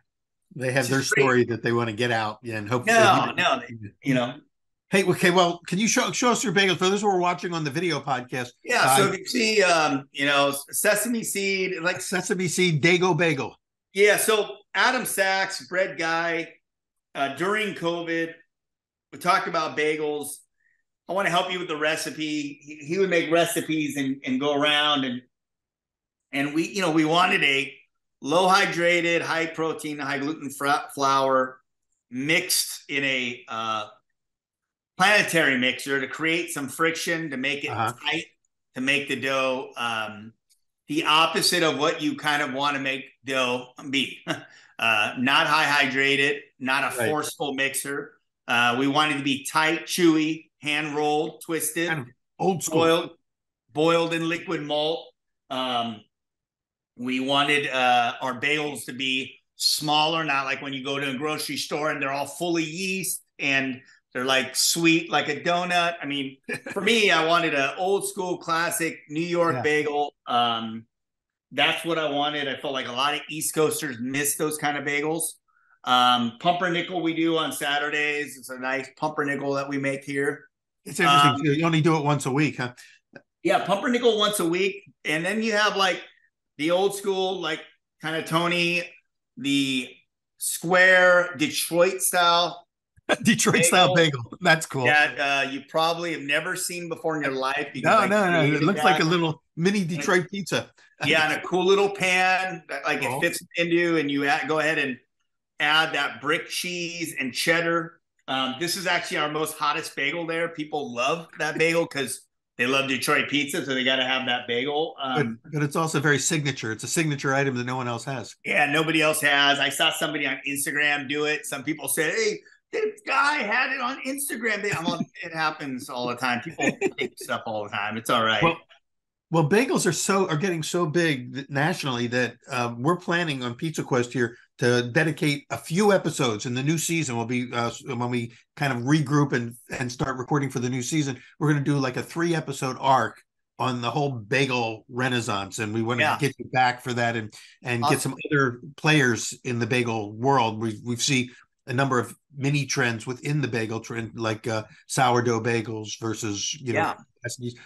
They have their story that they want to get out, and hopefully, Hey, okay. Well, can you show us your bagels for those who are watching on the video podcast? Yeah. So if you see, sesame seed, like sesame seed Dago bagel. Yeah. So Adam Sachs, bread guy, during COVID, we talked about bagels. I want to help you with the recipe. He would make recipes and go around and we wanted a low hydrated, high protein, high gluten flour mixed in a planetary mixer to create some friction, to make it tight, to make the dough the opposite of what you kind of want to make dough be. Not high hydrated, not a forceful mixer. We wanted to be tight, chewy, hand rolled, twisted, kind of old school, boiled in liquid malt. We wanted our bagels to be smaller, not like when you go to a grocery store and they're all full of yeast and they're like sweet like a donut. I mean, for me, I wanted an old school classic New York bagel. That's what I wanted. I felt like a lot of East Coasters miss those kind of bagels. Pumpernickel we do on Saturdays. It's a nice pumpernickel that we make here. It's interesting. You only do it once a week, huh? Yeah, pumpernickel once a week. And then you have like the old school, like kind of Tony, the square Detroit style. Style bagel. That's cool. That you probably have never seen before in your life. No. It looks like a little mini Detroit pizza. Yeah, and a cool little pan that it fits into, and you go ahead and add that brick cheese and cheddar. This is actually our most hottest bagel there. People love that bagel because they love Detroit pizza, so they got to have that bagel. But it's also very signature. It's a signature item that no one else has. Yeah, nobody else has. I saw somebody on Instagram do it. Some people said, hey, this guy had it on Instagram. It happens all the time. People make stuff all the time. It's all right. Well, bagels are getting so big nationally that we're planning on Pizza Quest here to dedicate a few episodes in the new season. Will be when we kind of regroup and start recording for the new season. We're going to do like a 3-episode arc on the whole bagel renaissance, and we want to get you back for that and awesome. Get some other players in the bagel world. We've seen a number of mini trends within the bagel trend, like sourdough bagels versus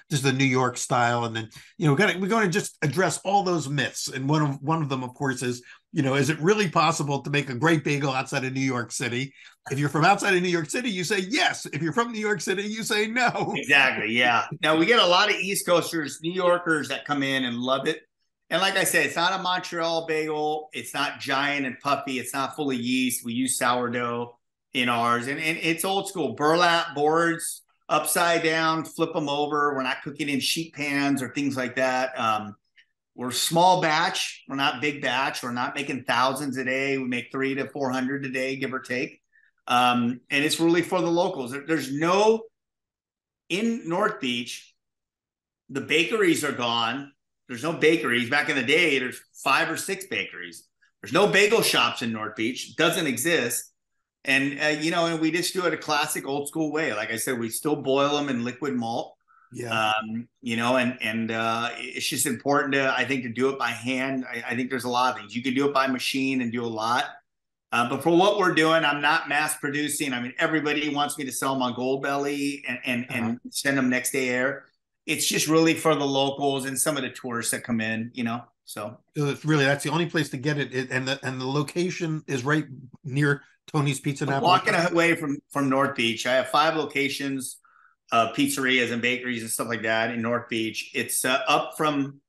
just the New York style, and then we're going to just address all those myths. And one of them, of course, is is it really possible to make a great bagel outside of New York City? If you're from outside of New York City, you say yes. If you're from New York City, you say no. Exactly. Yeah. Now we get a lot of East Coasters, New Yorkers that come in and love it. And like I said, it's not a Montreal bagel. It's not giant and puffy. It's not full of yeast. We use sourdough in ours. And it's old school. Burlap boards, upside down, flip them over. We're not cooking in sheet pans or things like that. We're small batch. We're not big batch. We're not making thousands a day. We make 300 to 400 a day, give or take. And it's really for the locals. There's no, in North Beach, the bakeries are gone. There's no bakeries. Back in the day, there's 5 or 6 bakeries. There's no bagel shops in North Beach. It doesn't exist. And, and we just do it a classic old school way. Like I said, we still boil them in liquid malt. Yeah. It's just important I think, to do it by hand. I think there's a lot of things. You can do it by machine and do a lot. But for what we're doing, I'm not mass producing. I mean, everybody wants me to sell them on Goldbelly and send them next day air. It's just really for the locals and some of the tourists that come in, so it's really, that's the only place to get it. And the location is right near Tony's Pizza. I'm walking away from North Beach. I have 5 locations of pizzerias and bakeries and stuff like that in North Beach. It's up from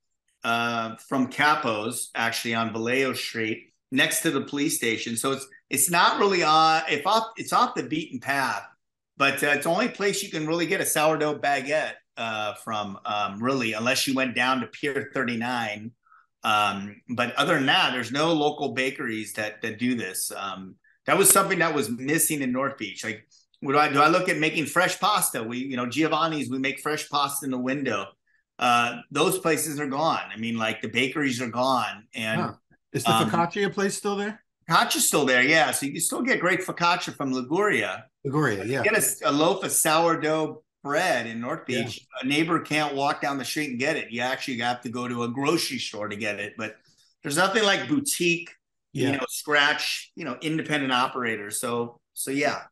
Capo's, actually, on Vallejo Street, next to the police station. So it's not really it's off the beaten path, but it's the only place you can really get a sourdough baguette from, really, unless you went down to Pier 39. But other than that, there's no local bakeries that do this. That was something that was missing in North Beach. Like, do I look at making fresh pasta? Giovanni's, we make fresh pasta in the window. Those places are gone. I mean, like, the bakeries are gone. And is the focaccia place still there? Focaccia's still there, yeah. So you can still get great focaccia from Liguria. Liguria, yeah, Get a loaf of sourdough bread in North yeah, Beach. A neighbor can't walk down the street and get it. You actually have to go to a grocery store to get it. But there's nothing like boutique, yeah. scratch, independent operators. So yeah.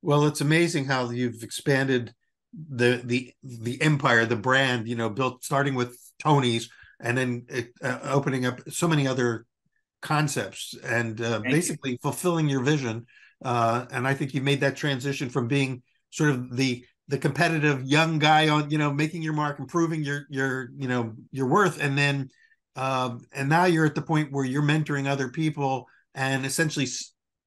Well, it's amazing how you've expanded the empire, the brand, built starting with Tony's and then opening up so many other concepts and Thank you. basically fulfilling your vision. And I think you made that transition from being sort of the competitive young guy on, making your mark, improving your worth, and now you're at the point where you're mentoring other people and essentially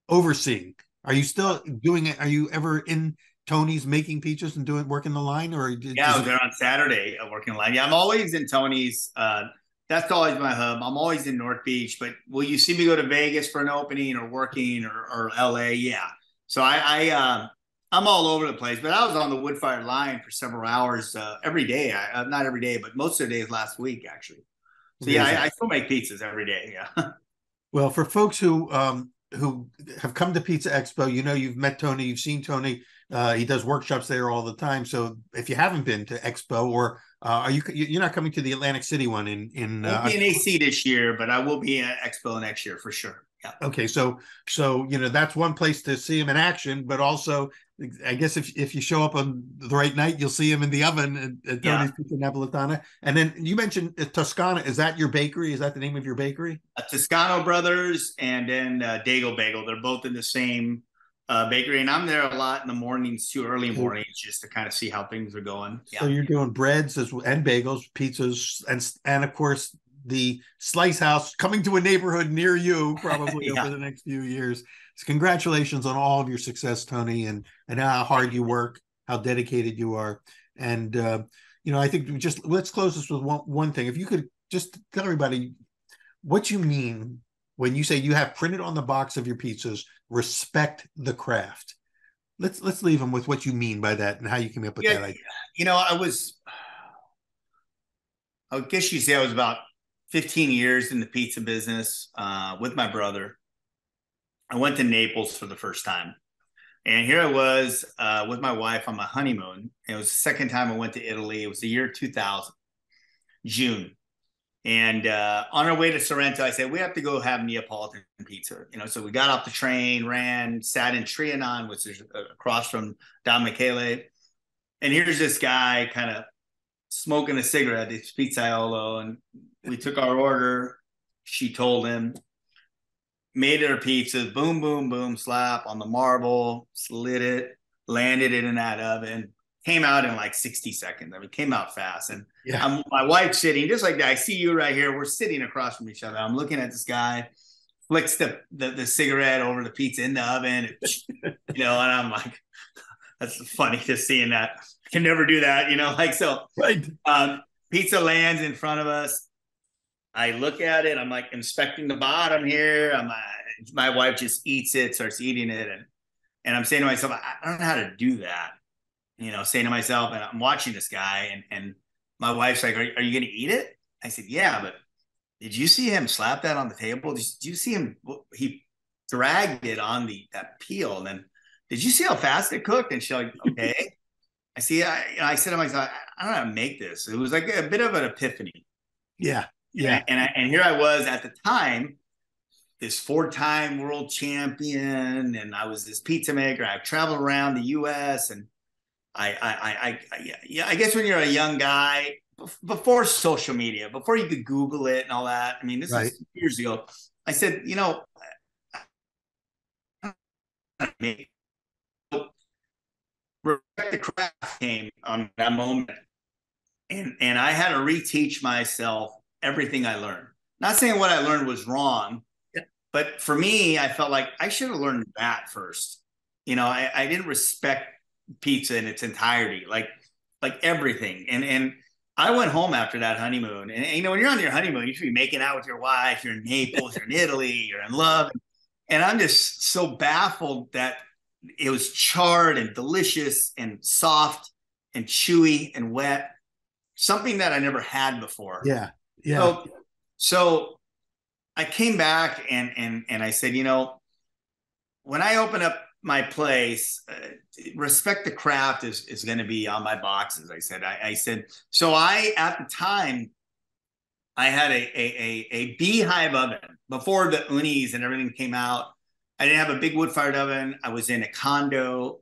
overseeing. Are you still doing it? Are you ever in Tony's making pizzas and working the line, or Yeah, does I it? was there on Saturday working line. Yeah, I'm always in Tony's. That's always my hub. I'm always in North Beach, but will you see me go to Vegas for an opening or working or LA? Yeah. So I'm all over the place. But I was on the wood fired line for several hours every day. Not every day, but most of the days last week actually. So yeah, Amazing. I still make pizzas every day. Yeah. Well, for folks who have come to Pizza Expo, you've met Tony, you've seen Tony. He does workshops there all the time. So if you haven't been to Expo, or you're not coming to the Atlantic City one in Won't be an AC this year, but I will be at Expo next year for sure. Yeah. okay, so that's one place to see him in action, but also I guess if you show up on the right night, you'll see him in the oven at Yeah. Tony's Pizza Napoletana. And then you mentioned Toscana. Is that your bakery? Is that the name of your bakery? Toscano Brothers and then Dago Bagel. They're both in the same bakery, and I'm there a lot in the mornings too, early So, mornings, just to kind of see how things are going. so Yeah, you're doing breads and bagels, pizzas, and of course the Slice House coming to a neighborhood near you probably over yeah. the next few years. So congratulations on all of your success, Tony, and how hard you work, how dedicated you are, and I think let's close this with one thing. If you could just tell everybody what you mean when you say you have printed on the box of your pizzas, respect the craft. Let's leave them with what you mean by that and how you came up with Yeah, that idea. I guess you say I was about 15 years in the pizza business with my brother. I went to Naples for the first time. And here I was with my wife on my honeymoon. It was the second time I went to Italy. It was the year 2000, June. And on our way to Sorrento, I said, we have to go have Neapolitan pizza. So we got off the train, ran, sat in Trianon, which is across from Don Michele. And here's this guy kind of smoking a cigarette, this pizzaiolo. And we took our order. She told him, made her pizzas, boom, boom, boom, slap on the marble, slid it, landed it in that oven, came out in like 60 seconds. I mean, came out fast. And Yeah. my wife's sitting just like that. I see you right here. We're sitting across from each other. I'm looking at this guy, flicks the cigarette over the pizza in the oven, and I'm like, that's funny just seeing that. I can never do that, so. Right. Pizza lands in front of us. I look at it. I'm like inspecting the bottom here. My wife just eats it, starts eating it, and I'm saying to myself, I don't know how to do that. Saying to myself, and I'm watching this guy, and my wife's like, "Are you going to eat it?" I said, "Yeah, but did you see him slap that on the table? Did you see him? He dragged it on that peel, and then did you see how fast it cooked?" And she's like, "Okay." I see. I said to myself, I don't know how to make this. It was like a bit of an epiphany. Yeah. And, Yeah. and here I was at the time, this four-time world champion, and I was this pizza maker. I traveled around the U.S. and I guess when you're a young guy, before social media, before you could Google it and all that. I mean, this Right. is years ago. I said, me. Respect the craft came on that moment, and I had to reteach myself everything I learned. Not saying what I learned was wrong, Yeah. but for me, I felt like I should have learned that first. I didn't respect pizza in its entirety, like everything. And I went home after that honeymoon. And when you're on your honeymoon, you should be making out with your wife. You're in Naples, you're in Italy, you're in love. And I'm just so baffled that it was charred and delicious and soft and chewy and wet, something that I never had before. Yeah. Yeah. So I came back and I said, when I open up my place, respect the craft is going to be on my boxes. I said, so at the time, I had a beehive oven before the unis and everything came out. I didn't have a big wood fired oven. I was in a condo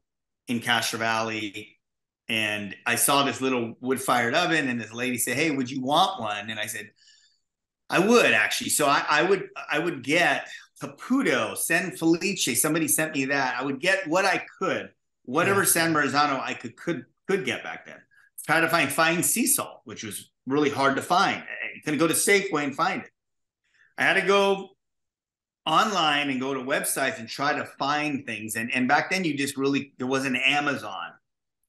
in Castro Valley, and I saw this little wood fired oven, and this lady said, "Hey, would you want one?" And I said, "I would actually." So I would get Caputo, San Felice. Somebody sent me that. I would get what I could, whatever San Marzano I could get back then. Try to find fine sea salt, which was really hard to find. You couldn't go to Safeway and find it. I had to go online and go to websites and try to find things. And back then there wasn't Amazon.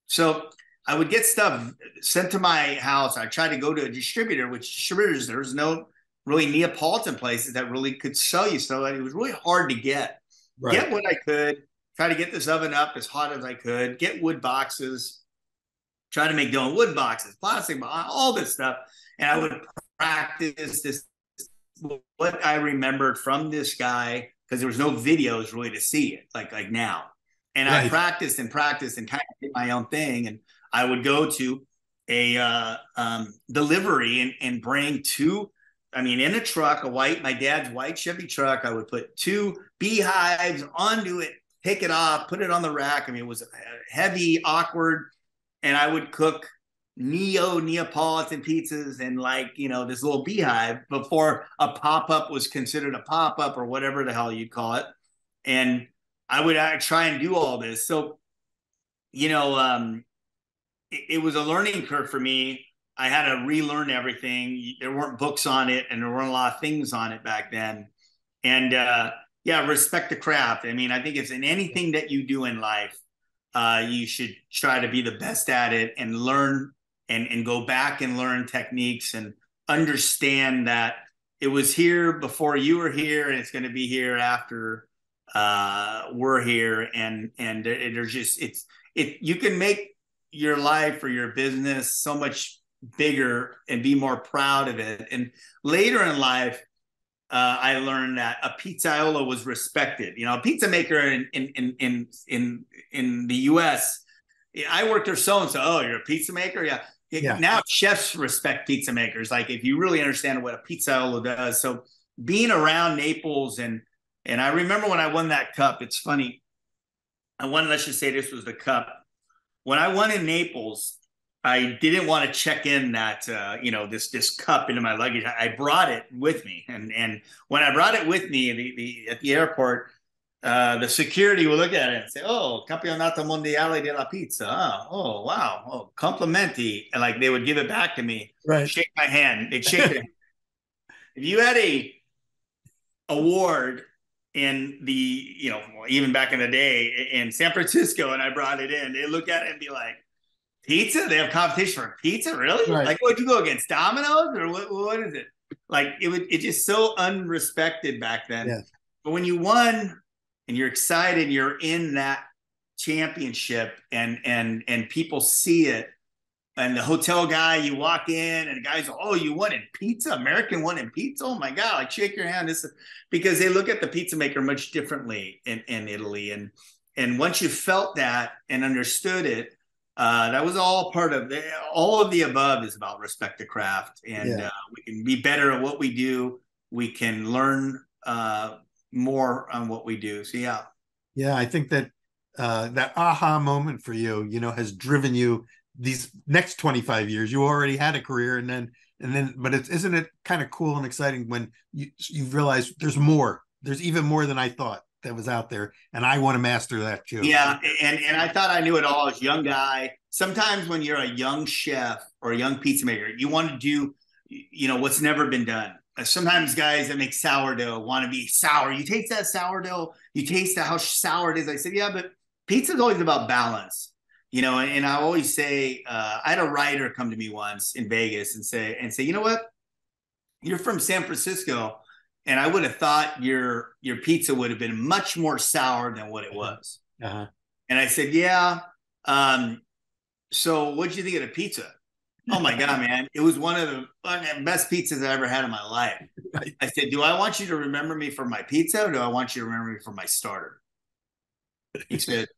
So I would get stuff sent to my house. I tried to go to a distributor, which distributors, there's no really Neapolitan places that really could sell you stuff. It was really hard to get. Right. Get what I could, try to get this oven up as hot as I could, get wood boxes, try to make dough wood boxes, plastic, all this stuff. And I would practice this, what I remembered from this guy, because there was no videos really to see it like now. And right. I practiced and practiced and kind of did my own thing. And I would go to a delivery and bring in a truck, my dad's white Chevy truck, I would put 2 beehives onto it, take it off, put it on the rack. It was heavy, awkward. And I would cook Neapolitan pizzas and this little beehive before a pop-up was considered a pop-up or whatever the hell you'd call it. And I would try and do all this. So, it was a learning curve for me. I had to relearn everything. There weren't books on it, and there weren't a lot of things on it back then. And respect the craft. I think it's in anything that you do in life, you should try to be the best at it and learn and go back and learn techniques and understand that it was here before you were here, and it's going to be here after we're here. And there's just you can make your life or your business so much bigger and be more proud of it. And later in life, I learned that a pizzaiolo was respected. A pizza maker in the U.S. I worked there so and so. Oh, you're a pizza maker, yeah. Now chefs respect pizza makers. Like if you really understand what a pizzaiolo does. So being around Naples and I remember when I won that cup. It's funny. I won. Let's just say this was the cup. When I won in Naples, I didn't want to check in that this cup into my luggage. I brought it with me, and when I brought it with me at the airport, the security will look at it and say, "Oh, Campionato Mondiale della Pizza. Oh, wow. Oh, complimenti," and they would give it back to me. Right. Shake my hand. They'd shake it. If you had a award in the even back in the day in San Francisco, and I brought it in, they look at it and be like, "Pizza? They have competition for pizza? Really? Right. Would you go against Domino's or what is it?" It's just so unrespected back then. Yeah. But when you won and you're excited, you're in that championship and people see it. And the hotel guy, you walk in and the guy's, "Oh, you won in pizza? American won in pizza? Oh my God, shake your hand." Because they look at the pizza maker much differently in Italy. And once you felt that and understood it, that was all part of all of the above is about respect the craft. And we can be better at what we do. We can learn more on what we do. So, yeah. Yeah, I think that that aha moment for you, has driven you these next 25 years. You already had a career but isn't it kind of cool and exciting when you realize there's even more than I thought that was out there, and I want to master that too. Yeah, and I thought I knew it all as a young guy. Sometimes when you're a young chef or a young pizza maker, you want to do what's never been done. Sometimes guys that make sourdough want to be sour. You taste that sourdough, you taste how sour it is. I said, yeah, but pizza's always about balance. And I always say, I had a writer come to me once in Vegas and say, "You know what? You're from San Francisco, and I would have thought your pizza would have been much more sour than what it was." Uh-huh. And I said, "Yeah. So what'd you think of the pizza?" "Oh my God, man. It was one of the best pizzas I ever had in my life." Right. I said, "Do I want you to remember me for my pizza, or do I want you to remember me for my starter?" He said,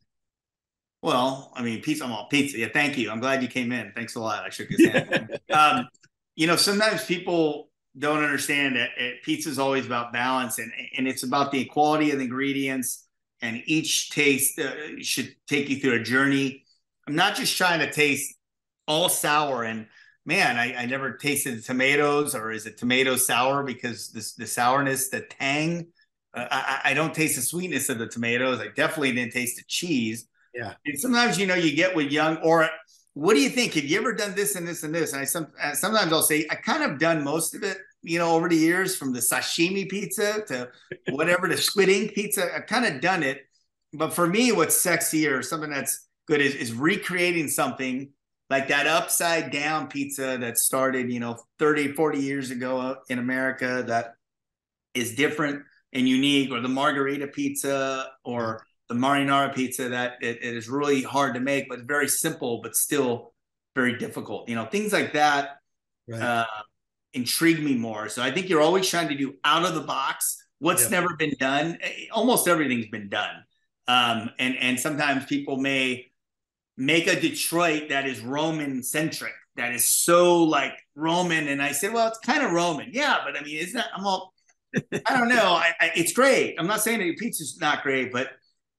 well, I mean, pizza, I'm all pizza. Yeah, thank you. I'm glad you came in. Thanks a lot. I shook his hand. Sometimes people don't understand that pizza is always about balance, and it's about the quality of the ingredients, and each taste should take you through a journey. I'm not just trying to taste all sour, and man, I never tasted tomatoes, or is it tomato sour because the sourness, the tang. I don't taste the sweetness of the tomatoes. I definitely didn't taste the cheese. Yeah. And sometimes, you get with young, or what do you think? Have you ever done this and this and this? And sometimes I'll say, I kind of done most of it, over the years, from the sashimi pizza to whatever, the squid ink pizza. I've kind of done it. But for me, what's sexier, something that's good, is recreating something like that upside down pizza that started, 30, 40 years ago in America, that is different and unique, or the margarita pizza, or the marinara pizza, that it is really hard to make, but very simple, but still very difficult. Things like that Right. intrigue me more. So I think you're always trying to do out of the box what's never been done. Almost everything's been done. And sometimes people may make a Detroit that is Roman centric, that is so like Roman. And I said, well, it's kind of Roman. Yeah, but I mean, it's not, I don't know. It's great. I'm not saying that your pizza's not great, but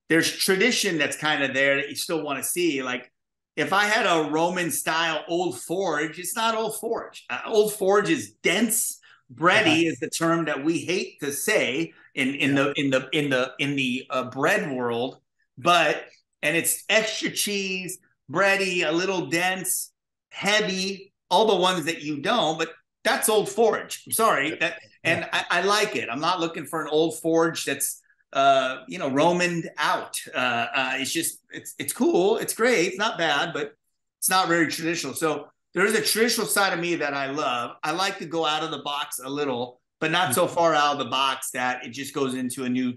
there's tradition that's kind of there that you still want to see. Like, if I had a Roman style Old Forge, it's not Old Forge. Old Forge is dense. Bready is the term that we hate to say in the bread world, and it's extra cheese, bready, a little dense, heavy, all the ones that you don't, but that's Old Forge. I'm sorry. And I like it. I'm not looking for an Old Forge that's Romaned out. It's cool. It's great. It's not bad, but it's not very traditional. So there's a traditional side of me that I love. I like to go out of the box a little, but not so far out of the box that it just goes into a new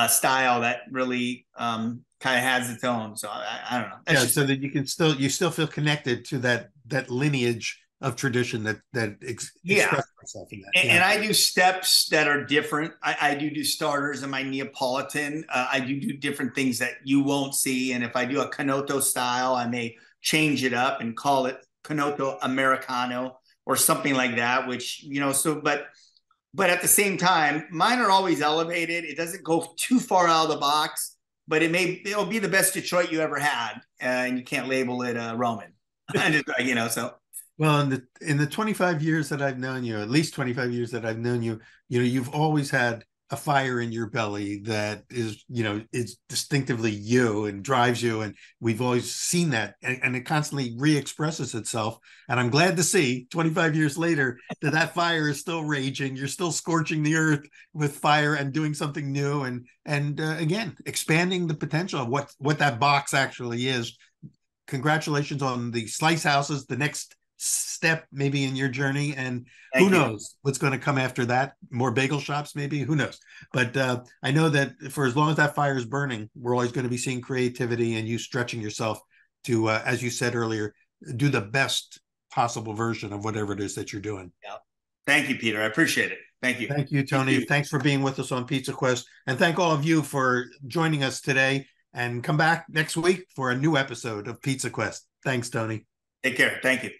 style that really kind of has its own. So I don't know. So that you still feel connected to that lineage of tradition that expresses itself in that. And I do steps that are different. I do starters in my Neapolitan. I do different things that you won't see. And if I do a Canotto style, I may change it up and call it Canotto Americano or something like that, which, but at the same time, mine are always elevated. It doesn't go too far out of the box, but it'll be the best Detroit you ever had. And you can't label it Roman, so. Well, in the 25 years that I've known you, at least 25 years that I've known you, you've always had a fire in your belly that is, is distinctively you and drives you. And we've always seen that, and it constantly re-expresses itself. And I'm glad to see 25 years later that fire is still raging. You're still scorching the earth with fire and doing something new. And again, expanding the potential of what that box actually is. Congratulations on the slice houses, the next step maybe in your journey, and who knows what's going to come after that. More bagel shops, maybe, who knows. But I know that for as long as that fire is burning, we're always going to be seeing creativity and you stretching yourself to as you said earlier, do the best possible version of whatever it is that you're doing. Thank you, Peter. I appreciate it. Thank you. Thank you, Tony. Thanks for being with us on Pizza Quest, and thank all of you for joining us today, and come back next week for a new episode of Pizza Quest. Thanks, Tony. Take care. Thank you.